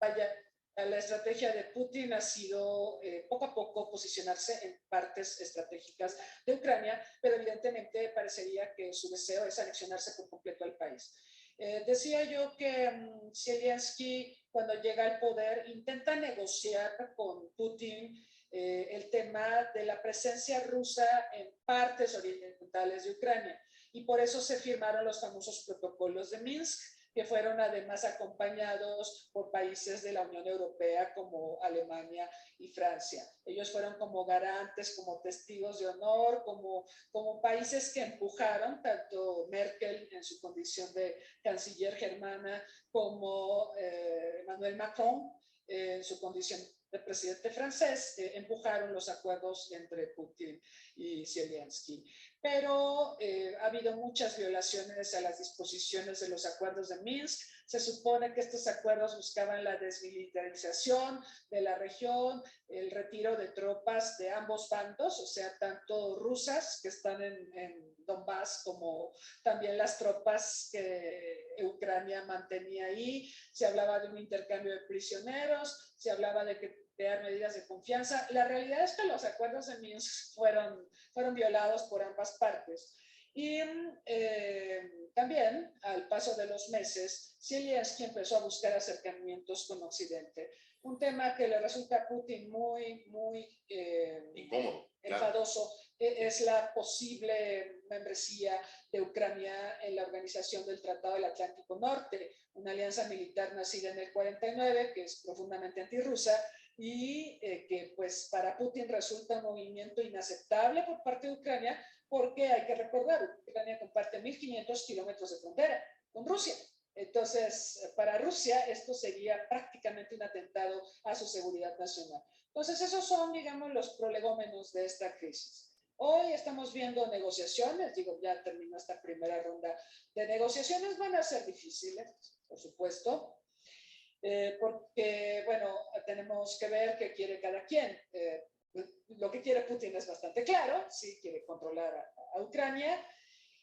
E: vaya, la estrategia de Putin ha sido poco a poco posicionarse en partes estratégicas de Ucrania, pero evidentemente parecería que su deseo es anexionarse por completo al país. Decía yo que Zelensky, cuando llega al poder, intenta negociar con Putin el tema de la presencia rusa en partes orientales de Ucrania, y por eso se firmaron los famosos protocolos de Minsk, que fueron además acompañados por países de la Unión Europea como Alemania y Francia. Ellos fueron como garantes, como testigos de honor, como países que empujaron, tanto Merkel en su condición de canciller germana, como Emmanuel Macron en su condición de presidente francés, empujaron los acuerdos entre Putin y Zelensky. Pero ha habido muchas violaciones a las disposiciones de los acuerdos de Minsk. Se supone que estos acuerdos buscaban la desmilitarización de la región, el retiro de tropas de ambos bandos, o sea, tanto rusas que están en Donbass como también las tropas que Ucrania mantenía ahí. Se hablaba de un intercambio de prisioneros, se hablaba de que crear medidas de confianza. La realidad es que los acuerdos de Minsk fueron violados por ambas partes. Y también, al paso de los meses, Zelensky empezó a buscar acercamientos con Occidente. Un tema que le resulta a Putin muy
D: incómodo,
E: enfadoso, es la posible membresía de Ucrania en la Organización del Tratado del Atlántico Norte, una alianza militar nacida en el 49, que es profundamente antirrusa, y que pues para Putin resulta un movimiento inaceptable por parte de Ucrania, porque hay que recordar, Ucrania comparte 1.500 kilómetros de frontera con Rusia. Entonces, para Rusia esto sería prácticamente un atentado a su seguridad nacional. Entonces, esos son, digamos, los prolegómenos de esta crisis. Hoy estamos viendo negociaciones, digo, ya terminó esta primera ronda de negociaciones, van a ser difíciles, por supuesto, porque, bueno, tenemos que ver qué quiere cada quien. Lo que quiere Putin es bastante claro, sí, quiere controlar a Ucrania,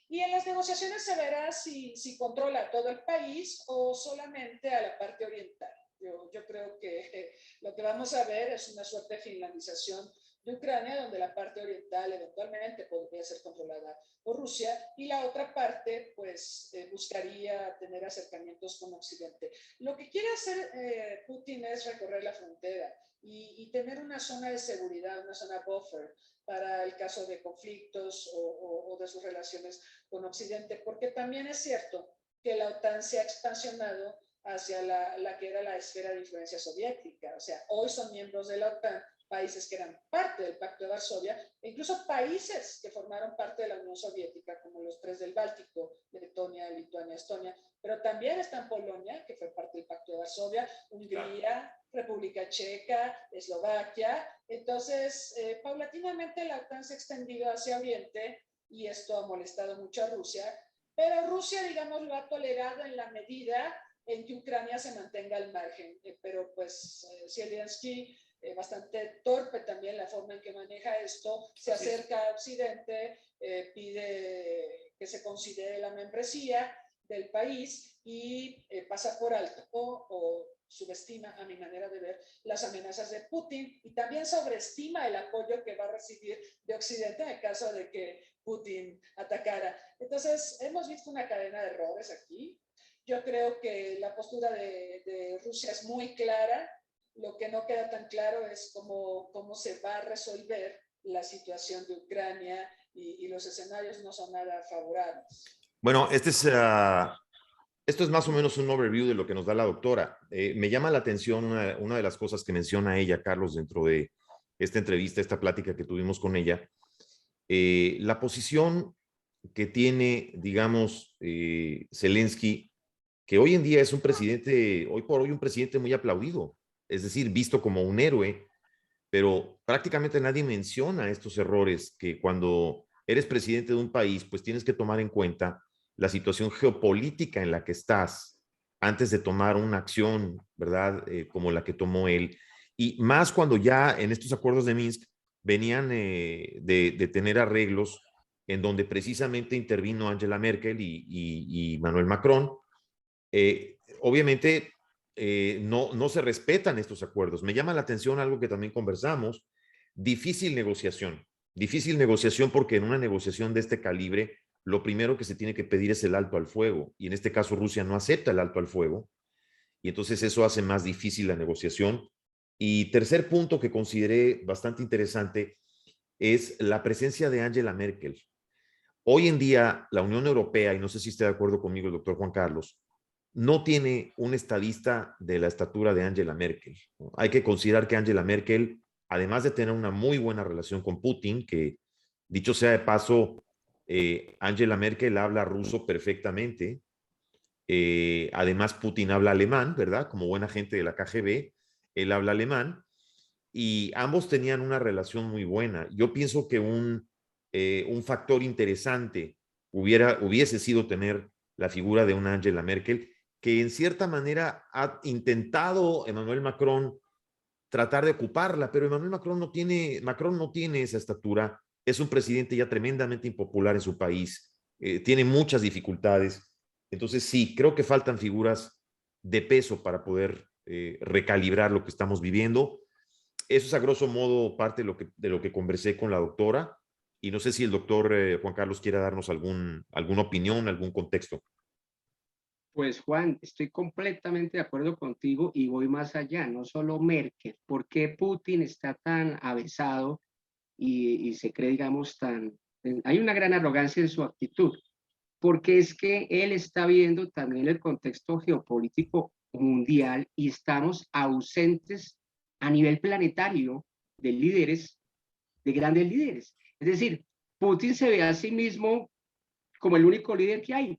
E: y en las negociaciones se verá si controla todo el país o solamente a la parte oriental. Yo creo que lo que vamos a ver es una suerte de finlandización de Ucrania, donde la parte oriental eventualmente podría ser controlada por Rusia y la otra parte pues buscaría tener acercamientos con Occidente. Lo que quiere hacer Putin es recorrer la frontera y tener una zona de seguridad, una zona buffer para el caso de conflictos o de sus relaciones con Occidente, porque también es cierto que la OTAN se ha expansionado hacia la que era la esfera de influencia soviética. O sea, hoy son miembros de la OTAN países que eran parte del Pacto de Varsovia, e incluso países que formaron parte de la Unión Soviética, como los 3 del Báltico, Letonia, Lituania, Estonia, pero también está Polonia, que fue parte del Pacto de Varsovia, Hungría, República Checa, Eslovaquia. Entonces, paulatinamente la OTAN se ha extendido hacia Oriente y esto ha molestado mucho a Rusia, pero Rusia, digamos, lo ha tolerado en la medida en que Ucrania se mantenga al margen. Pero pues Zelensky, bastante torpe también la forma en que maneja esto, se acerca a Occidente, pide que se considere la membresía del país y pasa por alto o subestima, a mi manera de ver, las amenazas de Putin y también sobreestima el apoyo que va a recibir de Occidente en el caso de que Putin atacara. Entonces, hemos visto una cadena de errores aquí. Yo creo que la postura de Rusia es muy clara. Lo que no queda tan claro es cómo se va a resolver la situación de Ucrania y los escenarios no son nada favorables.
D: Bueno, esto es más o menos un overview de lo que nos da la doctora. Me llama la atención una de las cosas que menciona ella, Carlos, dentro de esta entrevista, esta plática que tuvimos con ella, la posición que tiene, digamos, Zelensky, que hoy en día es un presidente, hoy por hoy un presidente muy aplaudido, es decir, visto como un héroe, pero prácticamente nadie menciona estos errores que cuando eres presidente de un país, pues tienes que tomar en cuenta la situación geopolítica en la que estás antes de tomar una acción, ¿verdad? Como la que tomó él. Y más cuando ya en estos acuerdos de Minsk venían de tener arreglos en donde precisamente intervino Angela Merkel y Manuel Macron. Obviamente no se respetan estos acuerdos. Me llama la atención algo que también conversamos, difícil negociación porque en una negociación de este calibre, lo primero que se tiene que pedir es el alto al fuego, y en este caso Rusia no acepta el alto al fuego, y entonces eso hace más difícil la negociación. Y tercer punto que consideré bastante interesante es la presencia de Angela Merkel. Hoy en día la Unión Europea, y no sé si está de acuerdo conmigo el doctor Juan Carlos, no tiene un estadista de la estatura de Angela Merkel. Hay que considerar que Angela Merkel, además de tener una muy buena relación con Putin, que dicho sea de paso, Angela Merkel habla ruso perfectamente. Además, Putin habla alemán, ¿verdad? Como buena gente de la KGB, él habla alemán. Y ambos tenían una relación muy buena. Yo pienso que un factor interesante hubiese sido tener la figura de una Angela Merkel, que en cierta manera ha intentado Emmanuel Macron tratar de ocuparla, pero Macron no tiene esa estatura, es un presidente ya tremendamente impopular en su país, tiene muchas dificultades, entonces sí, creo que faltan figuras de peso para poder recalibrar lo que estamos viviendo. Eso es a grosso modo parte de lo que conversé con la doctora, y no sé si el doctor Juan Carlos quiera darnos alguna opinión, algún contexto.
B: Pues Juan, estoy completamente de acuerdo contigo y voy más allá, no solo Merkel. ¿Por qué Putin está tan avesado y se cree, digamos, hay una gran arrogancia en su actitud? Porque es que él está viendo también el contexto geopolítico mundial y estamos ausentes a nivel planetario de líderes, de grandes líderes. Es decir, Putin se ve a sí mismo como el único líder que hay,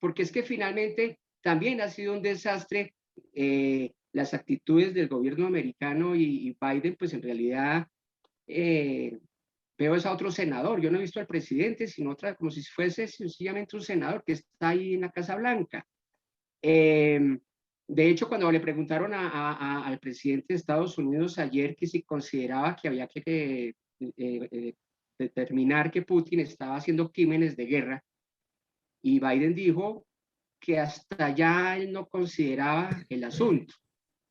B: porque es que finalmente también ha sido un desastre las actitudes del gobierno americano y Biden, pues en realidad veo es a otro senador. Yo no he visto al presidente, sino otra, como si fuese sencillamente un senador que está ahí en la Casa Blanca. De hecho, cuando le preguntaron al presidente de Estados Unidos ayer que si consideraba que había que determinar que Putin estaba haciendo crímenes de guerra, y Biden dijo que hasta allá él no consideraba el asunto,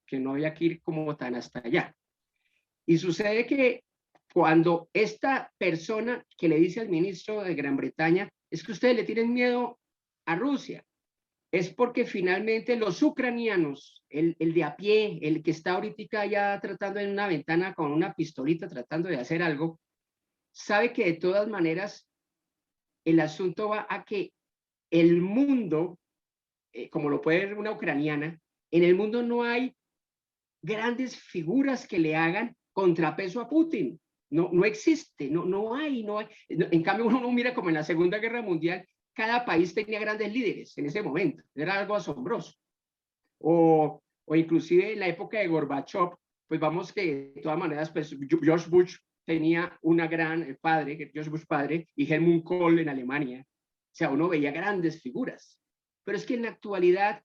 B: que no había que ir como tan hasta allá. Y sucede que cuando esta persona que le dice al ministro de Gran Bretaña, es que ustedes le tienen miedo a Rusia, es porque finalmente los ucranianos, el de a pie, el que está ahorita ya tratando en una ventana con una pistolita tratando de hacer algo, sabe que de todas maneras el asunto va a que el mundo, como lo puede ver una ucraniana, en el mundo no hay grandes figuras que le hagan contrapeso a Putin. No existe, no hay. En cambio, uno mira como en la Segunda Guerra Mundial, cada país tenía grandes líderes en ese momento. Era algo asombroso. O inclusive en la época de Gorbachev, pues vamos que de todas maneras, pues George Bush tenía una gran padre, George Bush padre, y Helmut Kohl en Alemania. O sea, uno veía grandes figuras. Pero es que en la actualidad,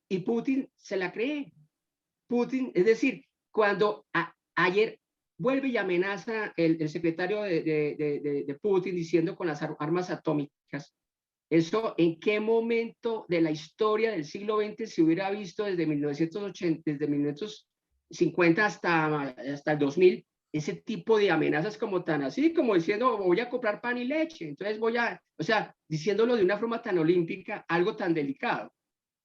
B: y Putin se la cree. Putin, es decir, cuando ayer vuelve y amenaza el secretario de Putin diciendo con las armas atómicas, ¿eso en qué momento de la historia del siglo XX se hubiera visto desde 1980, desde 1950 hasta el 2000, ese tipo de amenazas como tan así, como diciendo voy a comprar pan y leche, entonces o sea, diciéndolo de una forma tan olímpica, algo tan delicado?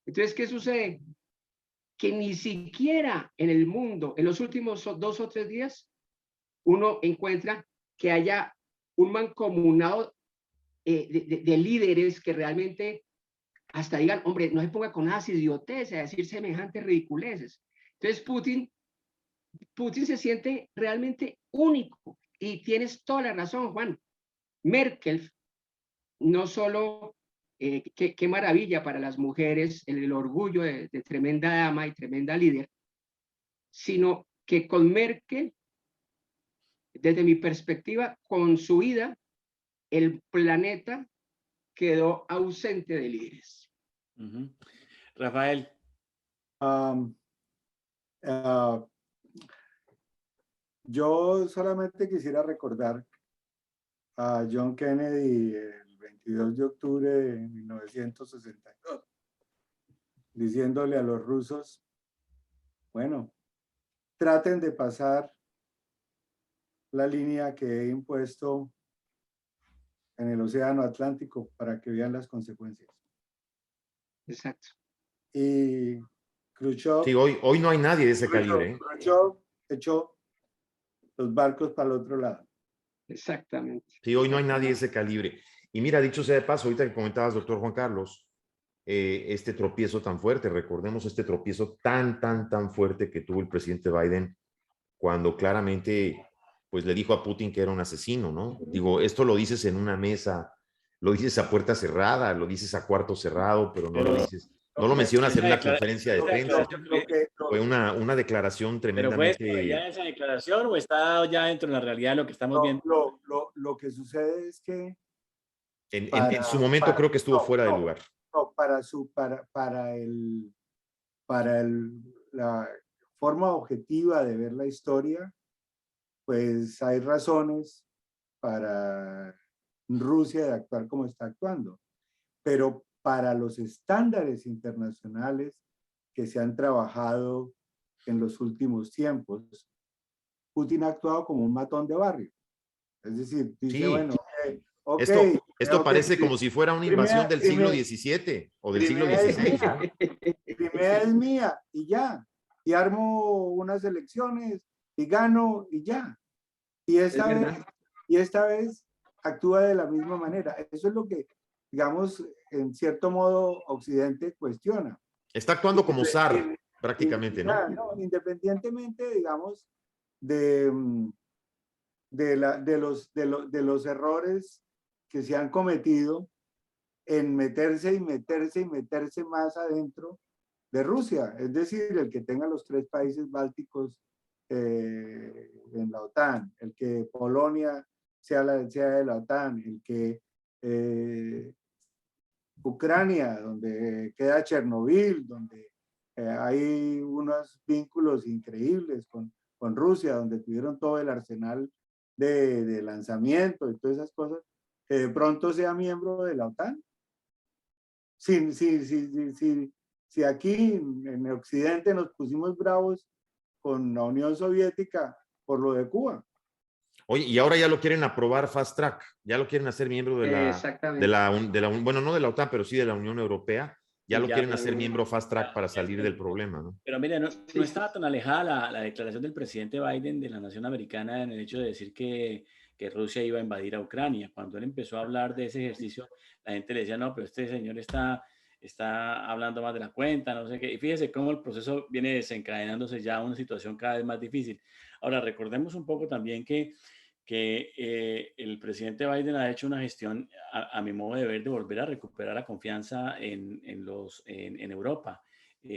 B: Entonces, ¿qué sucede? Que ni siquiera en el mundo, en los últimos 2 o 3 días, uno encuentra que haya un mancomunado de líderes que realmente hasta digan, hombre, no se ponga con esas idioteces a decir semejantes ridiculeces. Entonces Putin Putin se siente realmente único. Y tienes toda la razón, Juan. Merkel, no solo, qué maravilla para las mujeres, el orgullo de tremenda dama y tremenda líder, sino que con Merkel, desde mi perspectiva, con su ida, el planeta quedó ausente de líderes.
A: Rafael.
C: Yo solamente quisiera recordar a John Kennedy el 22 de octubre de 1962, diciéndole a los rusos, bueno, traten de pasar la línea que he impuesto en el Océano Atlántico para que vean las consecuencias.
B: Exacto.
C: Y Khrushchev...
D: Sí, hoy no hay nadie de ese calibre.
C: Khrushchev echó los barcos para el otro lado.
B: Exactamente.
D: Sí, hoy no hay nadie de ese calibre. Y mira, dicho sea de paso, ahorita que comentabas, doctor Juan Carlos, este tropiezo tan fuerte, recordemos este tropiezo tan fuerte que tuvo el presidente Biden cuando claramente pues le dijo a Putin que era un asesino, ¿no? Digo, esto lo dices en una mesa, lo dices a puerta cerrada, lo dices a cuarto cerrado, pero no lo dices, no lo mencionas en una conferencia de prensa. Fue una declaración tremendamente...
A: ¿Pero fue ya esa declaración o está ya dentro de la realidad de lo que estamos viendo?
C: Lo que sucede es que...
D: En su momento creo que estuvo fuera de lugar.
C: No, para la forma objetiva de ver la historia, pues hay razones para Rusia de actuar como está actuando. Pero para los estándares internacionales que se han trabajado en los últimos tiempos, Putin ha actuado como un matón de barrio. Es decir, dice,
D: sí.
C: Bueno,
D: esto parece como si fuera una invasión del siglo XVII o del siglo XVI.
C: Crimea es mía y ya. Y armo unas elecciones y gano y ya. Y esta vez actúa de la misma manera. Eso es lo que, digamos, en cierto modo, Occidente cuestiona.
D: Está actuando como zar, prácticamente, ¿no?
C: No, independientemente, digamos, de los errores que se han cometido en meterse más adentro de Rusia. Es decir, el que tenga los 3 países bálticos en la OTAN, el que Polonia sea de la OTAN, el que Ucrania, donde queda Chernobyl, donde hay unos vínculos increíbles con Rusia, donde tuvieron todo el arsenal de lanzamiento y todas esas cosas, que de pronto sea miembro de la OTAN. Si aquí en Occidente nos pusimos bravos con la Unión Soviética por lo de Cuba.
D: Oye, y ahora ya lo quieren aprobar fast track, ya lo quieren hacer miembro bueno, no de la OTAN, pero sí de la Unión Europea, ya lo quieren hacer miembro fast track para salir del problema, ¿no?
A: Pero mire, no estaba tan alejada la declaración del presidente Biden de la nación americana en el hecho de decir que Rusia iba a invadir a Ucrania. Cuando él empezó a hablar de ese ejercicio, la gente le decía, no, pero este señor está hablando más de la cuenta, no sé qué. Y fíjese cómo el proceso viene desencadenándose ya a una situación cada vez más difícil. Ahora, recordemos un poco también que el presidente Biden ha hecho una gestión, a mi modo de ver, de volver a recuperar la confianza en Europa,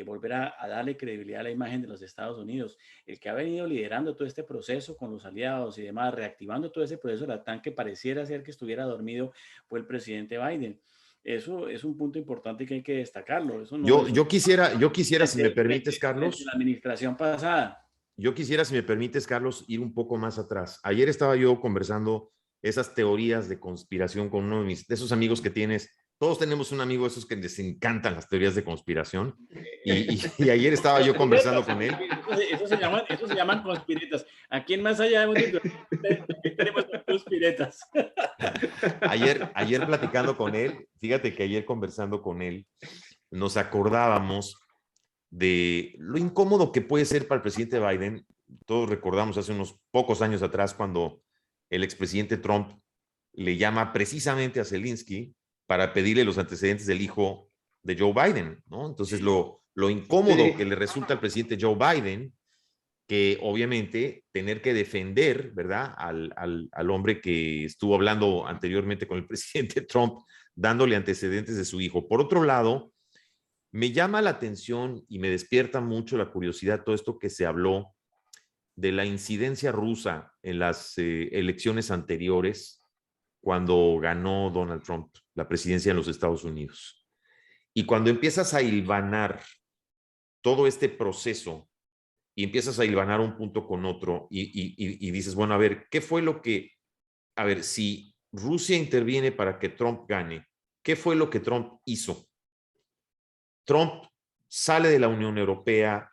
A: volver a darle credibilidad a la imagen de los Estados Unidos. El que ha venido liderando todo este proceso con los aliados y demás, reactivando todo ese proceso de la OTAN que pareciera ser que estuviera dormido, fue el presidente Biden. Eso es un punto importante que hay que destacarlo. Eso no
D: yo quisiera, si me permites, Carlos.
A: La administración pasada.
D: Yo quisiera, si me permites, Carlos, ir un poco más atrás. Ayer estaba yo conversando esas teorías de conspiración con uno de esos amigos que tienes. Todos tenemos un amigo de esos que les encantan las teorías de conspiración. Y ayer estaba yo conversando con él.
A: Eso se llaman conspiretas. Aquí en Más Allá tenemos conspiretas.
D: Ayer platicando con él, fíjate que ayer conversando con él, nos acordábamos de lo incómodo que puede ser para el presidente Biden. Todos recordamos hace unos pocos años atrás cuando el expresidente Trump le llama precisamente a Zelensky para pedirle los antecedentes del hijo de Joe Biden, ¿no? Entonces lo incómodo que le resulta al presidente Joe Biden que obviamente tener que defender, ¿verdad?, al hombre que estuvo hablando anteriormente con el presidente Trump, dándole antecedentes de su hijo. Por otro lado, me llama la atención y me despierta mucho la curiosidad todo esto que se habló de la incidencia rusa en las elecciones anteriores cuando ganó Donald Trump la presidencia en los Estados Unidos. Y cuando empiezas a hilvanar todo este proceso y empiezas a hilvanar un punto con otro y dices, bueno, a ver, ¿qué fue lo que, a ver, si Rusia interviene para que Trump gane, ¿qué fue lo que Trump hizo? Trump sale de la Unión Europea,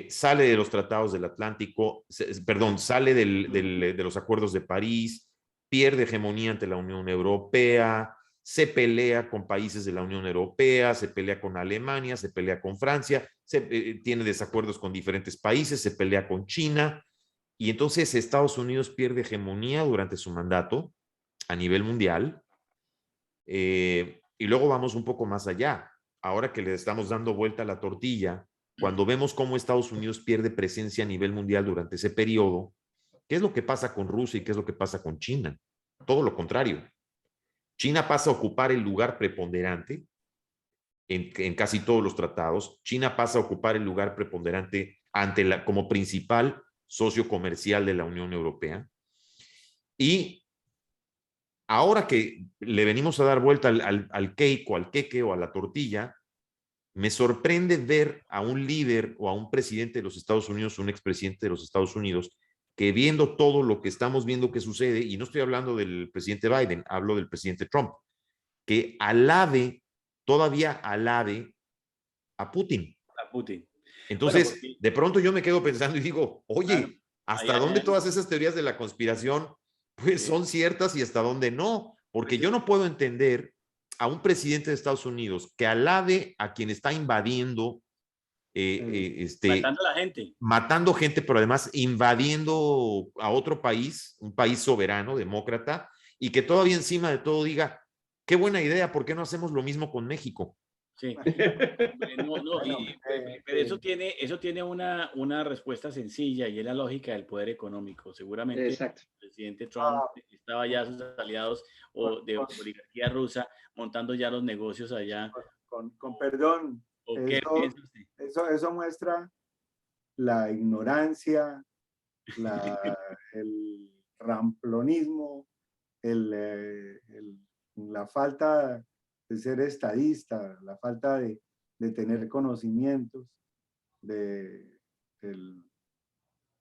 D: sale de los tratados del Atlántico, perdón, sale de los acuerdos de París, pierde hegemonía ante la Unión Europea, se pelea con países de la Unión Europea, se pelea con Alemania, se pelea con Francia, tiene desacuerdos con diferentes países, se pelea con China, y entonces Estados Unidos pierde hegemonía durante su mandato a nivel mundial, y luego vamos un poco más allá. Ahora que le estamos dando vuelta a la tortilla, cuando vemos cómo Estados Unidos pierde presencia a nivel mundial durante ese periodo, ¿qué es lo que pasa con Rusia y qué es lo que pasa con China? Todo lo contrario. China pasa a ocupar el lugar preponderante en casi todos los tratados. China pasa a ocupar el lugar preponderante como principal socio comercial de la Unión Europea. Y ahora que le venimos a dar vuelta al cake o al queque o a la tortilla, me sorprende ver a un líder o a un presidente de los Estados Unidos, un expresidente de los Estados Unidos, que viendo todo lo que estamos viendo que sucede, y no estoy hablando del presidente Biden, hablo del presidente Trump, que todavía alabe a Putin.
A: A Putin.
D: Entonces,
A: Bueno, porque,
D: de pronto yo me quedo pensando y digo, oye,
A: claro,
D: ¿hasta dónde todas esas teorías de la conspiración pues son ciertas y hasta dónde no? Porque yo no puedo entender a un presidente de Estados Unidos que alabe a quien está invadiendo,
A: matando a la gente.
D: matando gente, pero además invadiendo a otro país, un país soberano, demócrata, y que todavía encima de todo diga, qué buena idea, ¿por qué no hacemos lo mismo con México?
A: Sí. Pero eso tiene una respuesta sencilla y es la lógica del poder económico. Seguramente
B: Exacto.
A: el presidente Trump estaba ya sus aliados o de oligarquía rusa montando ya los negocios allá.
C: Con perdón,
A: ¿O qué piensa usted?
C: eso muestra la ignorancia, el ramplonismo, la falta de ser estadista, la falta de tener conocimientos del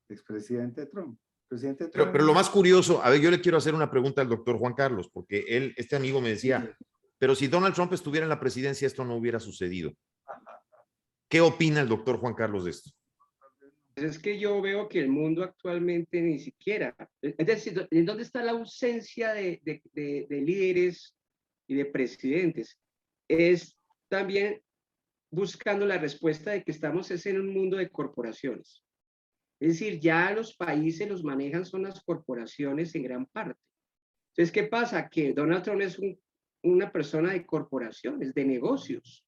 C: expresidente Trump.
D: Pero lo más curioso, a ver, yo le quiero hacer una pregunta al doctor Juan Carlos, porque este amigo me decía, pero si Donald Trump estuviera en la presidencia, esto no hubiera sucedido. ¿Qué opina el doctor Juan Carlos de esto?
B: Es que yo veo que el mundo actualmente ni siquiera, es decir, ¿en dónde está la ausencia de líderes y de presidentes? Es también buscando la respuesta de que estamos en un mundo de corporaciones. Es decir, ya los países los manejan son las corporaciones en gran parte. Entonces, ¿qué pasa? Que Donald Trump es una persona de corporaciones, de negocios.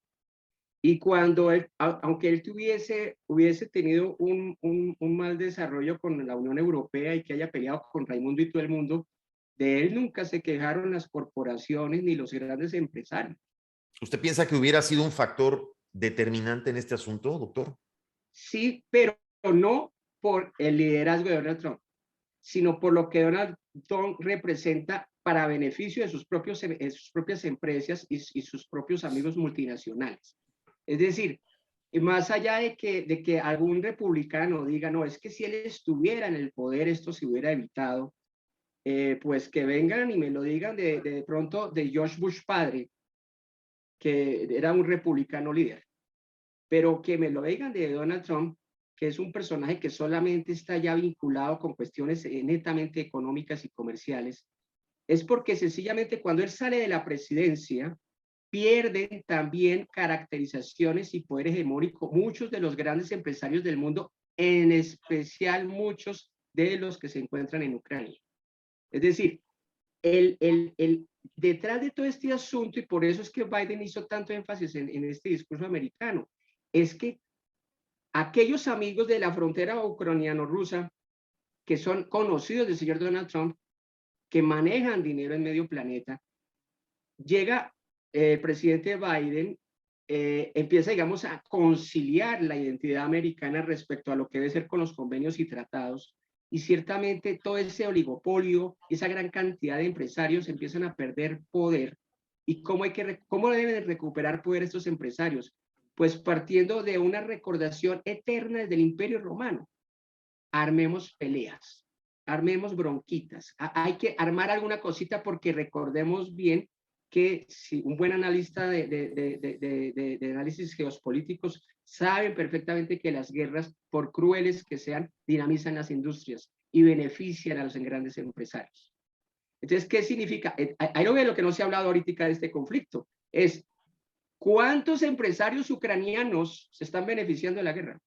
B: Y cuando él, aunque él hubiese tenido un mal desarrollo con la Unión Europea y que haya peleado con Raimundo y todo el mundo, de él nunca se quejaron las corporaciones ni los grandes empresarios.
D: ¿Usted piensa que hubiera sido un factor determinante en este asunto, doctor?
B: Sí, pero no por el liderazgo de Donald Trump, sino por lo que Donald Trump representa para beneficio de sus propias empresas y sus propios amigos multinacionales. Es decir, más allá de que algún republicano diga, no, es que si él estuviera en el poder, esto se hubiera evitado, pues que vengan y me lo digan de pronto de George Bush padre, que era un republicano líder, pero que me lo digan de Donald Trump, que es un personaje que solamente está ya vinculado con cuestiones netamente económicas y comerciales, es porque sencillamente cuando él sale de la presidencia, pierden también caracterizaciones y poder hegemónico muchos de los grandes empresarios del mundo, en especial muchos de los que se encuentran en Ucrania. Es decir, detrás de todo este asunto, y por eso es que Biden hizo tanto énfasis en este discurso americano, es que aquellos amigos de la frontera ucraniano-rusa que son conocidos del señor Donald Trump, que manejan dinero en medio planeta, llega el presidente Biden, empieza, digamos, a conciliar la identidad americana respecto a lo que debe ser con los convenios y tratados, y ciertamente todo ese oligopolio, esa gran cantidad de empresarios empiezan a perder poder. ¿Y cómo deben recuperar poder estos empresarios? Pues partiendo de una recordación eterna desde el Imperio Romano. Armemos peleas, armemos bronquitas. Hay que armar alguna cosita porque recordemos bien que si un buen analista de análisis geopolíticos saben perfectamente que las guerras, por crueles que sean, dinamizan las industrias y benefician a los grandes empresarios. Entonces, ¿qué significa? Ahí lo ve lo que no se ha hablado ahorita de este conflicto, es ¿cuántos empresarios ucranianos se están beneficiando de la guerra?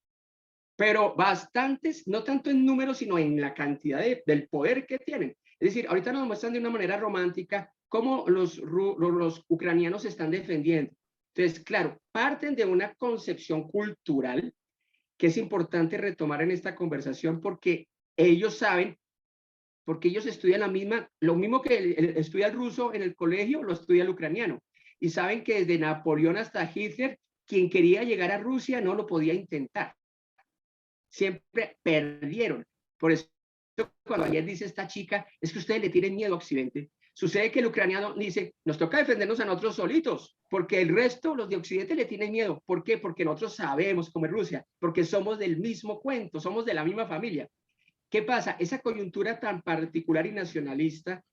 B: Pero bastantes, no tanto en números, sino en la cantidad del poder que tienen. Es decir, ahorita nos muestran de una manera romántica cómo los ucranianos se están defendiendo. Entonces, claro, parten de una concepción cultural que es importante retomar en esta conversación porque ellos saben, porque ellos estudian lo mismo que estudia el ruso en el colegio, lo estudia el ucraniano. Y saben que desde Napoleón hasta Hitler, quien quería llegar a Rusia no lo podía intentar. Siempre perdieron. Por eso, cuando ayer dice esta chica, es que ustedes le tienen miedo a Occidente. Sucede que el ucraniano dice, nos toca defendernos a nosotros solitos, porque el resto, los de Occidente, le tienen miedo. ¿Por qué? Porque nosotros sabemos cómo es Rusia, porque somos del mismo cuento, somos de la misma familia. ¿Qué pasa? Esa coyuntura tan particular y nacionalista,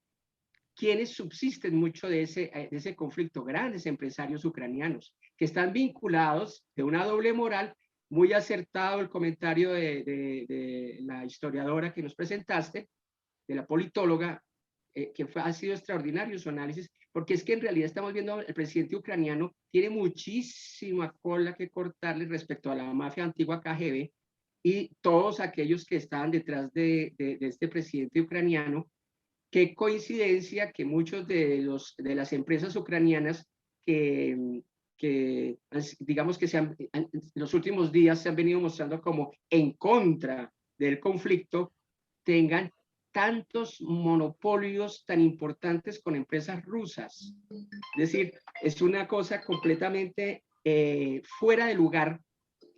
B: quienes subsisten mucho de ese conflicto, grandes empresarios ucranianos, que están vinculados de una doble moral. Muy acertado el comentario de la historiadora que nos presentaste, de la politóloga, ha sido extraordinario su análisis, porque es que en realidad estamos viendo el presidente ucraniano tiene muchísima cola que cortarle respecto a la mafia antigua KGB y todos aquellos que estaban detrás de este presidente ucraniano. Qué coincidencia que muchos de las empresas ucranianas que digamos que en los últimos días se han venido mostrando como en contra del conflicto, tengan tantos monopolios tan importantes con empresas rusas. Es decir, es una cosa completamente fuera de lugar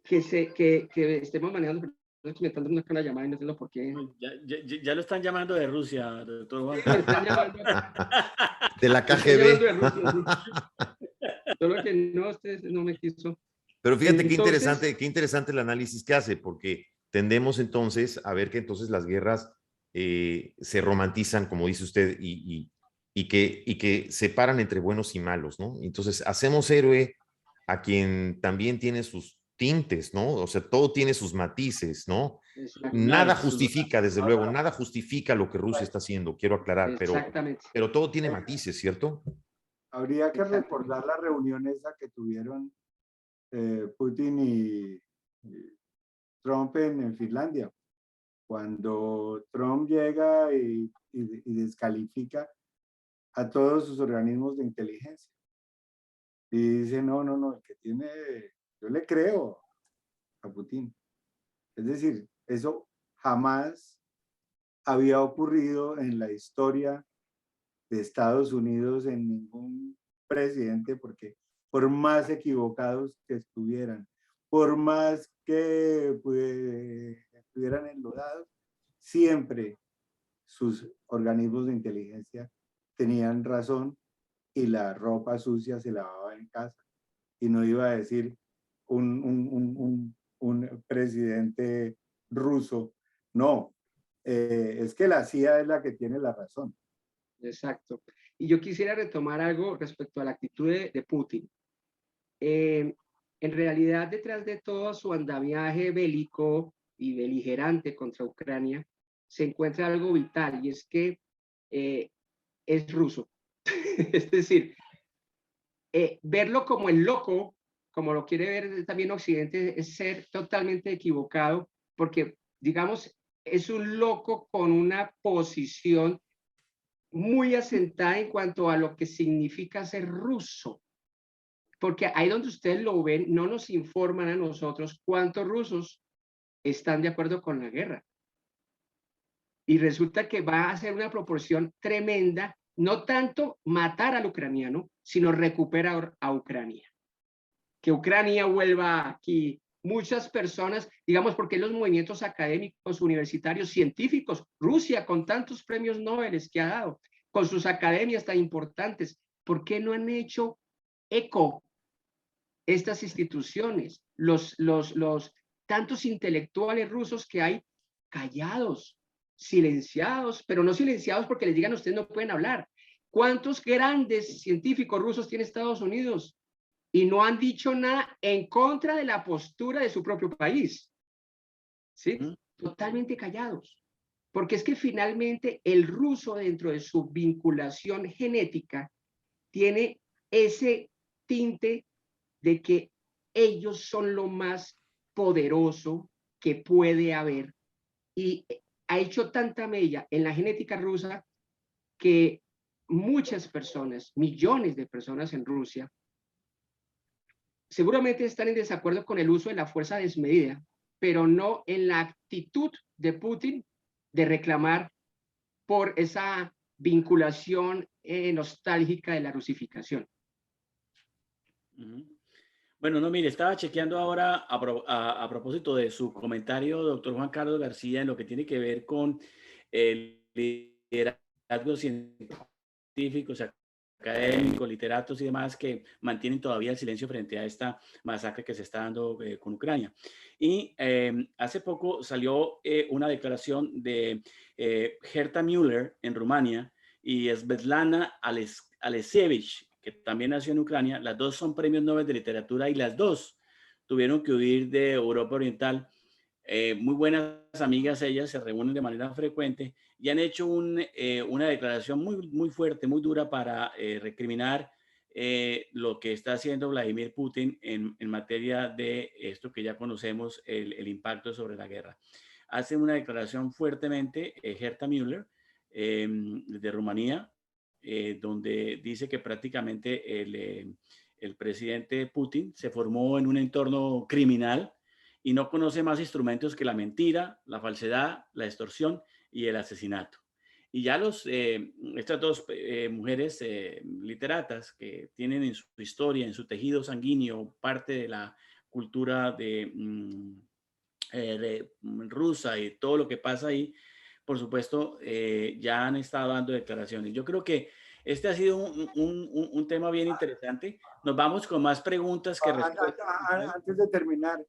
B: que estemos manejando. Me están dando una llamada y no entiendo por qué.
A: Ya lo están llamando de Rusia, doctor Juan.
B: Me están llamando
D: de la KGB.
B: De Rusia. Solo que no, usted no me quiso.
D: Pero fíjate qué interesante el análisis que hace, porque tendemos entonces a ver que entonces las guerras se romantizan, como dice usted, y que separan entre buenos y malos, ¿no? Entonces hacemos héroe a quien también tiene sus tintes, ¿no? O sea, todo tiene sus matices, ¿no? Nada justifica, desde luego, nada justifica lo que Rusia está haciendo, quiero aclarar, pero todo tiene matices, ¿cierto?
C: Habría que recordar la reunión esa que tuvieron Putin y Trump en Finlandia, cuando Trump llega y descalifica a todos sus organismos de inteligencia. Y dice, no, el que tiene, yo le creo a Putin. Es decir, eso jamás había ocurrido en la historia de Estados Unidos en ningún presidente, porque por más equivocados que estuvieran, por más que estuvieran enlodados, siempre sus organismos de inteligencia tenían razón y la ropa sucia se lavaba en casa. Y no iba a decir un presidente ruso, no, es que la CIA es la que tiene la razón.
B: Exacto. Y yo quisiera retomar algo respecto a la actitud de Putin. En realidad, detrás de todo su andamiaje bélico y beligerante contra Ucrania, se encuentra algo vital, y es que es ruso. Es decir, verlo como el loco, como lo quiere ver también Occidente, es ser totalmente equivocado, porque, digamos, es un loco con una posición muy asentada en cuanto a lo que significa ser ruso. porque ahí donde ustedes lo ven, no nos informan a nosotros cuántos rusos están de acuerdo con la guerra. Y resulta que va a ser una proporción tremenda, no tanto matar al ucraniano, sino recuperar a Ucrania. Que Ucrania vuelva aquí. Muchas personas, digamos, porque los movimientos académicos, universitarios, científicos, Rusia con tantos premios Nobel que ha dado, con sus academias tan importantes, ¿por qué no han hecho eco estas instituciones? Los tantos intelectuales rusos que hay callados, silenciados, pero no silenciados porque les digan ustedes no pueden hablar. ¿Cuántos grandes científicos rusos tiene Estados Unidos? Y no han dicho nada en contra de la postura de su propio país. ¿Sí? Totalmente callados. Porque es que finalmente el ruso, dentro de su vinculación genética, tiene ese tinte de que ellos son lo más poderoso que puede haber. Y ha hecho tanta mella en la genética rusa que muchas personas, millones de personas en Rusia, seguramente están en desacuerdo con el uso de la fuerza desmedida, pero no en la actitud de Putin de reclamar por esa vinculación nostálgica de la rusificación.
A: Bueno, no, mire, estaba chequeando ahora a propósito de su comentario, doctor Juan Carlos García, en lo que tiene que ver con el liderazgo científico, o sea, académicos, literatos y demás que mantienen todavía el silencio frente a esta masacre que se está dando con Ucrania. Y hace poco salió una declaración de Herta Müller en Rumania y Svetlana Alexievich, que también nació en Ucrania. Las dos son premios Nobel de literatura y las dos tuvieron que huir de Europa Oriental. Muy buenas amigas ellas, se reúnen de manera frecuente y han hecho una declaración muy fuerte, muy dura para recriminar lo que está haciendo Vladimir Putin en materia de esto que ya conocemos, el impacto sobre la guerra. Hace una declaración fuertemente Herta Müller de Rumanía, donde dice que prácticamente el presidente Putin se formó en un entorno criminal y no conoce más instrumentos que la mentira, la falsedad, la extorsión y el asesinato. Y ya estas dos mujeres literatas que tienen en su historia, en su tejido sanguíneo, parte de la cultura rusa y todo lo que pasa ahí, por supuesto, ya han estado dando declaraciones. Yo creo que este ha sido un tema bien interesante. Nos vamos con más preguntas que respuestas.
C: Antes de terminar,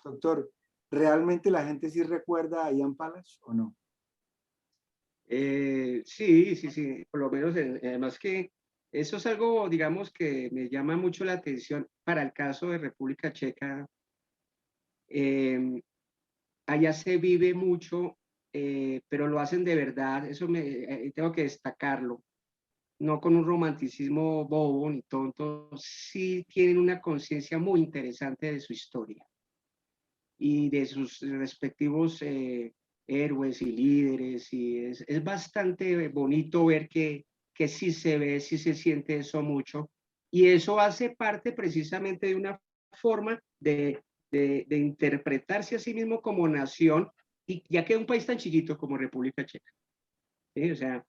C: doctor, ¿realmente la gente sí recuerda a Ian Palace o no?
B: Sí, por lo menos, además que eso es algo, digamos, que me llama mucho la atención para el caso de República Checa. Allá se vive mucho, pero lo hacen de verdad, eso tengo que destacarlo, no con un romanticismo bobo ni tonto, sí tienen una conciencia muy interesante de su historia y de sus respectivos héroes y líderes, y es bastante bonito ver que sí se ve, sí se siente eso mucho, y eso hace parte precisamente de una forma de interpretarse a sí mismo como nación, y ya que un país tan chiquito como República Checa, ¿sí? O sea,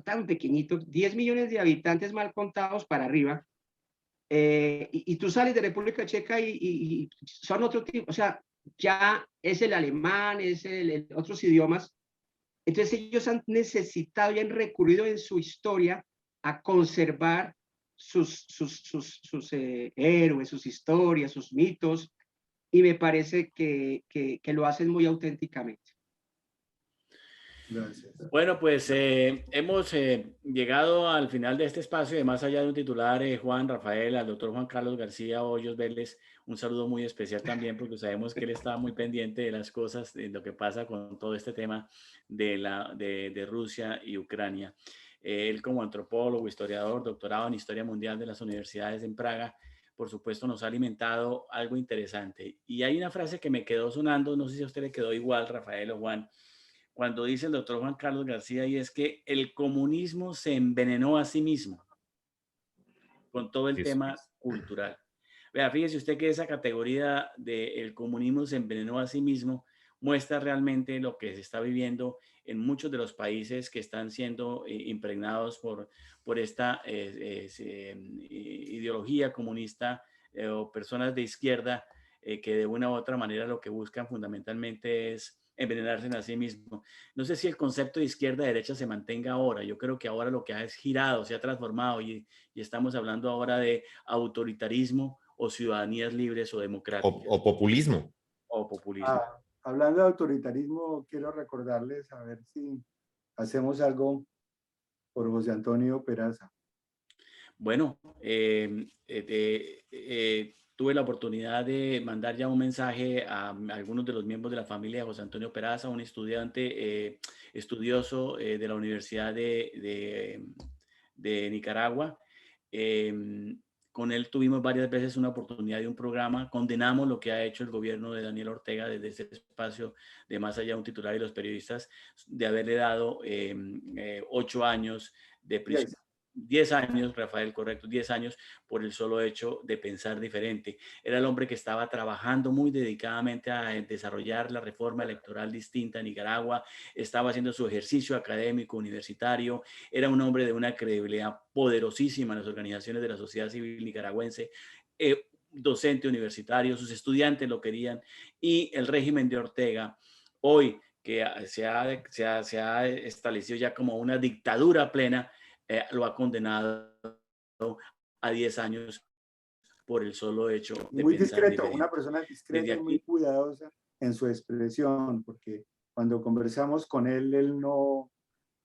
B: tan pequeñito, 10 millones de habitantes mal contados para arriba, y tú sales de República Checa y son otro tipo, o sea, ya es el alemán, es otros idiomas. Entonces ellos han necesitado y han recurrido en su historia a conservar sus héroes, sus historias, sus mitos, y me parece que lo hacen muy auténticamente.
C: Gracias.
A: Bueno, pues hemos llegado al final de este espacio de Más Allá de un Titular. Juan, Rafael, al doctor Juan Carlos García Hoyos Vélez, un saludo muy especial también porque sabemos que él está muy pendiente de las cosas, de lo que pasa con todo este tema de Rusia y Ucrania. Él como antropólogo, historiador, doctorado en Historia Mundial de las Universidades en Praga, por supuesto nos ha alimentado algo interesante. Y hay una frase que me quedó sonando, no sé si a usted le quedó igual, Rafael o Juan, cuando dice el doctor Juan Carlos García, y es que el comunismo se envenenó a sí mismo con todo el tema cultural. Vea, fíjese usted que esa categoría del comunismo se envenenó a sí mismo muestra realmente lo que se está viviendo en muchos de los países que están siendo impregnados por esta ideología comunista o personas de izquierda que de una u otra manera lo que buscan fundamentalmente es envenenarse a sí mismo. No sé si el concepto de izquierda-derecha se mantenga ahora. Yo creo que ahora lo que ha es girado, se ha transformado y estamos hablando ahora de autoritarismo o ciudadanías libres o democráticas.
D: O populismo.
A: O populismo.
C: Hablando de autoritarismo, quiero recordarles a ver si hacemos algo por José Antonio Peraza.
A: Bueno, tuve la oportunidad de mandar ya un mensaje a algunos de los miembros de la familia de José Antonio Peraza, un estudiante estudioso de la Universidad de Nicaragua. Con él tuvimos varias veces una oportunidad de un programa. Condenamos lo que ha hecho el gobierno de Daniel Ortega desde ese espacio de Más Allá de un Titular y los periodistas, de haberle dado 8 años de prisión. 10 años, Rafael, correcto, 10 años por el solo hecho de pensar diferente. Era el hombre que estaba trabajando muy dedicadamente a desarrollar la reforma electoral distinta en Nicaragua, estaba haciendo su ejercicio académico, universitario, era un hombre de una credibilidad poderosísima en las organizaciones de la sociedad civil nicaragüense, docente universitario, sus estudiantes lo querían y el régimen de Ortega, hoy que se ha establecido ya como una dictadura plena, lo ha condenado a 10 años por el solo hecho de
C: muy
A: pensar
C: discreto,
A: diferente.
C: una persona discreta y muy
A: aquí,
C: cuidadosa en su expresión, porque cuando conversamos con él no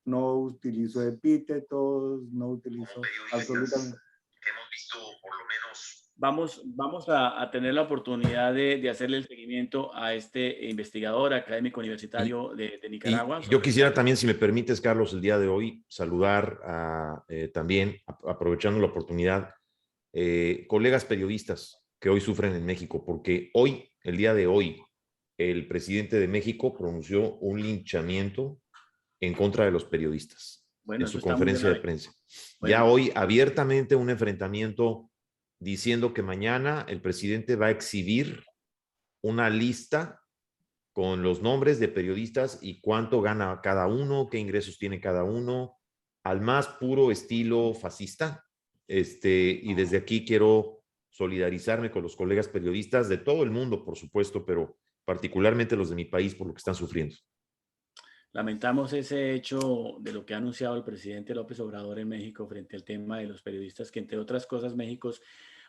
C: utilizó epítetos, no utilizó absolutamente.
D: Hemos visto por lo menos...
A: Vamos a tener la oportunidad de hacerle el seguimiento a este investigador académico universitario de Nicaragua.
D: Y yo quisiera también, si me permites, Carlos, el día de hoy, saludar también, aprovechando la oportunidad, colegas periodistas que hoy sufren en México, porque hoy, el día de hoy, el presidente de México pronunció un linchamiento en contra de los periodistas
A: Bueno,
D: en
A: eso
D: su
A: está muy
D: conferencia de
A: grave.
D: prensa.
A: Bueno.
D: Ya hoy abiertamente un enfrentamiento diciendo que mañana el presidente va a exhibir una lista con los nombres de periodistas y cuánto gana cada uno, qué ingresos tiene cada uno, al más puro estilo fascista. Y desde aquí quiero solidarizarme con los colegas periodistas de todo el mundo, por supuesto, pero particularmente los de mi país por lo que están sufriendo.
A: Lamentamos ese hecho de lo que ha anunciado el presidente López Obrador en México frente al tema de los periodistas, que entre otras cosas México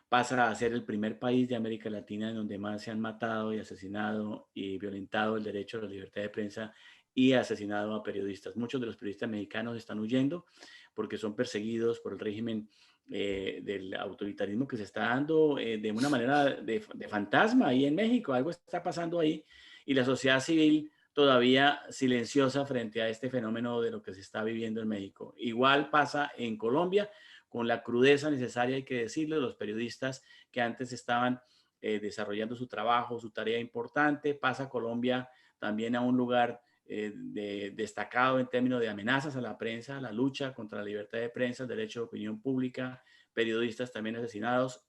A: pasa a ser el primer país de América Latina en donde más se han matado y asesinado y violentado el derecho a la libertad de prensa y asesinado a periodistas. Muchos de los periodistas mexicanos están huyendo porque son perseguidos por el régimen del autoritarismo que se está dando de una manera de fantasma ahí en México. Algo está pasando ahí y la sociedad civil todavía silenciosa frente a este fenómeno de lo que se está viviendo en México. Igual pasa en Colombia, con la crudeza necesaria, hay que decirlo, los periodistas que antes estaban desarrollando su trabajo, su tarea importante, pasa Colombia también a un lugar destacado en términos de amenazas a la prensa, la lucha contra la libertad de prensa, el derecho de opinión pública, periodistas también asesinados,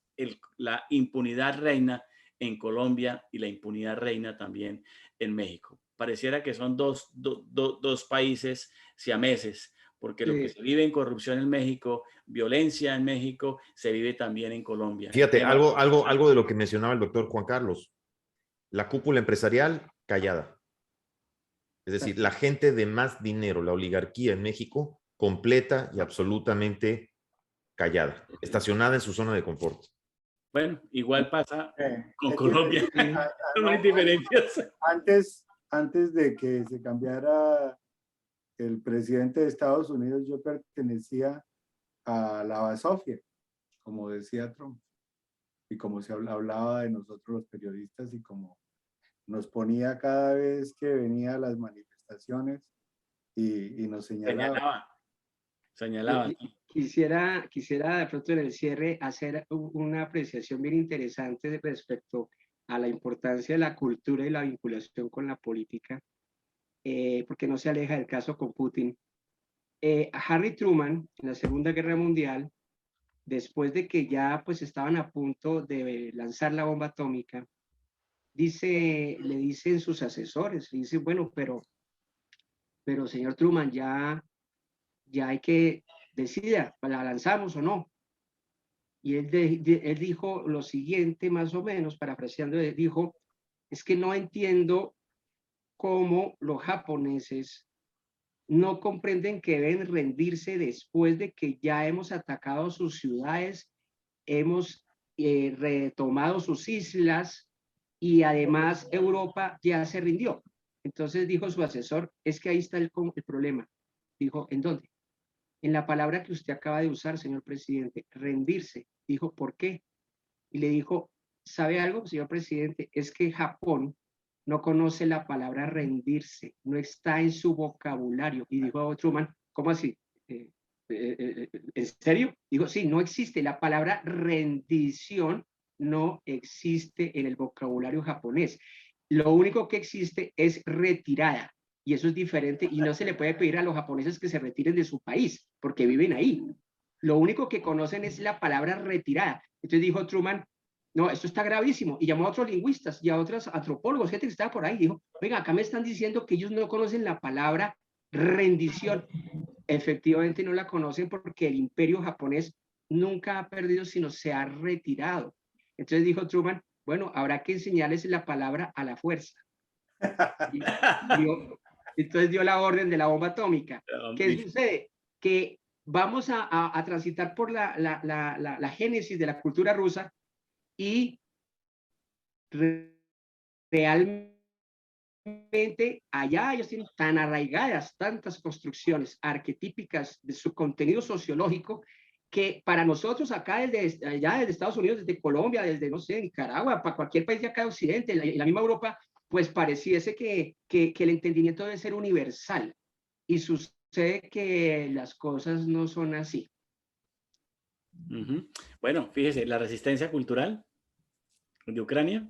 A: la impunidad reina en Colombia y la impunidad reina también en México. Pareciera que son dos países siameses, porque lo que se vive en corrupción en México, violencia en México, se vive también en Colombia.
D: Fíjate, algo de lo que mencionaba el doctor Juan Carlos, la cúpula empresarial callada. Es decir, la gente de más dinero, la oligarquía en México, completa y absolutamente callada, estacionada en su zona de confort.
A: Bueno, igual pasa con Colombia. No hay diferencias.
C: Antes de que se cambiara el presidente de Estados Unidos, yo pertenecía a la basofia, como decía Trump, y como se hablaba de nosotros los periodistas y como nos ponía cada vez que venía a las manifestaciones y nos señalaba.
B: Quisiera de pronto en el cierre hacer una apreciación bien interesante respecto a la importancia de la cultura y la vinculación con la política, porque no se aleja del caso con Putin. Harry Truman, en la Segunda Guerra Mundial, después de que ya pues estaban a punto de lanzar la bomba atómica, le dicen sus asesores, le dicen, bueno, pero señor Truman, ya hay que decidir, ¿la lanzamos o no? Y él dijo lo siguiente, más o menos, parafraseando, dijo, es que no entiendo cómo los japoneses no comprenden que deben rendirse después de que ya hemos atacado sus ciudades, hemos retomado sus islas y además Europa ya se rindió. Entonces dijo su asesor, es que ahí está el problema. Dijo, ¿en dónde? En la palabra que usted acaba de usar, señor presidente, rendirse. Dijo, ¿por qué? Y le dijo, ¿sabe algo, señor presidente? Es que Japón no conoce la palabra rendirse, no está en su vocabulario. Y dijo Truman, ¿cómo así? ¿En serio? Digo, sí, no existe. La palabra rendición no existe en el vocabulario japonés. Lo único que existe es retirada. Y eso es diferente y no se le puede pedir a los japoneses que se retiren de su país, porque viven ahí. Lo único que conocen es la palabra retirada. Entonces dijo Truman, no, esto está gravísimo. Y llamó a otros lingüistas y a otros antropólogos, gente que estaba por ahí. Dijo, venga, acá me están diciendo que ellos no conocen la palabra rendición. Efectivamente no la conocen porque el imperio japonés nunca ha perdido, sino se ha retirado. Entonces dijo Truman, bueno, habrá que enseñarles la palabra a la fuerza. Y entonces dio la orden de la bomba atómica. ¿Qué sucede? Que vamos a transitar por la génesis de la cultura rusa y realmente allá ellos tienen tan arraigadas tantas construcciones arquetípicas de su contenido sociológico que para nosotros acá allá desde Estados Unidos, desde Colombia, desde, no sé, Nicaragua, para cualquier país de acá de Occidente, la misma Europa, pues pareciese que el entendimiento debe ser universal. Y sucede que las cosas no son así.
A: Bueno, fíjese, la resistencia cultural de Ucrania.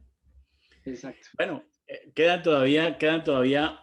B: Exacto.
A: Bueno, quedan todavía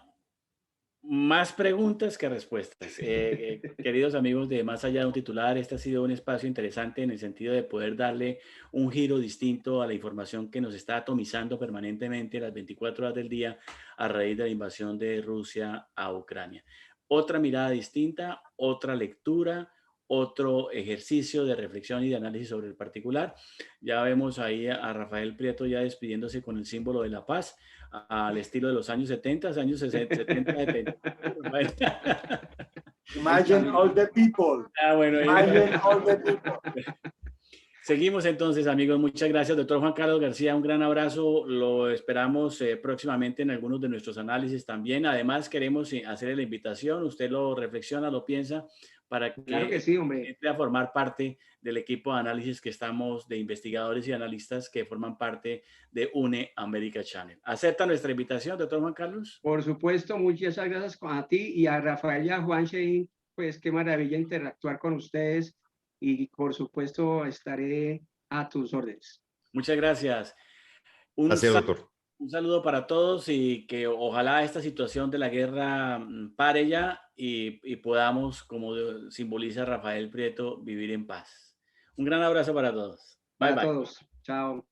A: más preguntas que respuestas. Queridos amigos de Más Allá de un Titular, este ha sido un espacio interesante en el sentido de poder darle un giro distinto a la información que nos está atomizando permanentemente las 24 horas del día a raíz de la invasión de Rusia a Ucrania. Otra mirada distinta, otra lectura, otro ejercicio de reflexión y de análisis sobre el particular. Ya vemos ahí a Rafael Prieto ya despidiéndose con el símbolo de la paz, al estilo de los años 70, años 60, 70, 70.
C: Imagine all the people.
A: Bueno,
C: Imagine all the people.
A: Seguimos entonces, amigos. Muchas gracias, doctor Juan Carlos García. Un gran abrazo. Lo esperamos próximamente en algunos de nuestros análisis también. Además, queremos hacerle la invitación. Usted lo reflexiona, lo piensa, para que,
B: claro que sí, hombre,
A: entre a formar parte del equipo de análisis que estamos, de investigadores y analistas que forman parte de UNE América Channel. ¿Acepta nuestra invitación, doctor Juan Carlos?
B: Por supuesto, muchas gracias a ti y a Rafael y a Juan Shein. Pues qué maravilla interactuar con ustedes. Y por supuesto estaré a tus órdenes.
A: Muchas gracias.
D: Gracias, doctor.
A: Un saludo para todos y que ojalá esta situación de la guerra pare ya y podamos, como simboliza Rafael Prieto, vivir en paz. Un gran abrazo para todos. Bye, bye.
B: Para todos. Chao.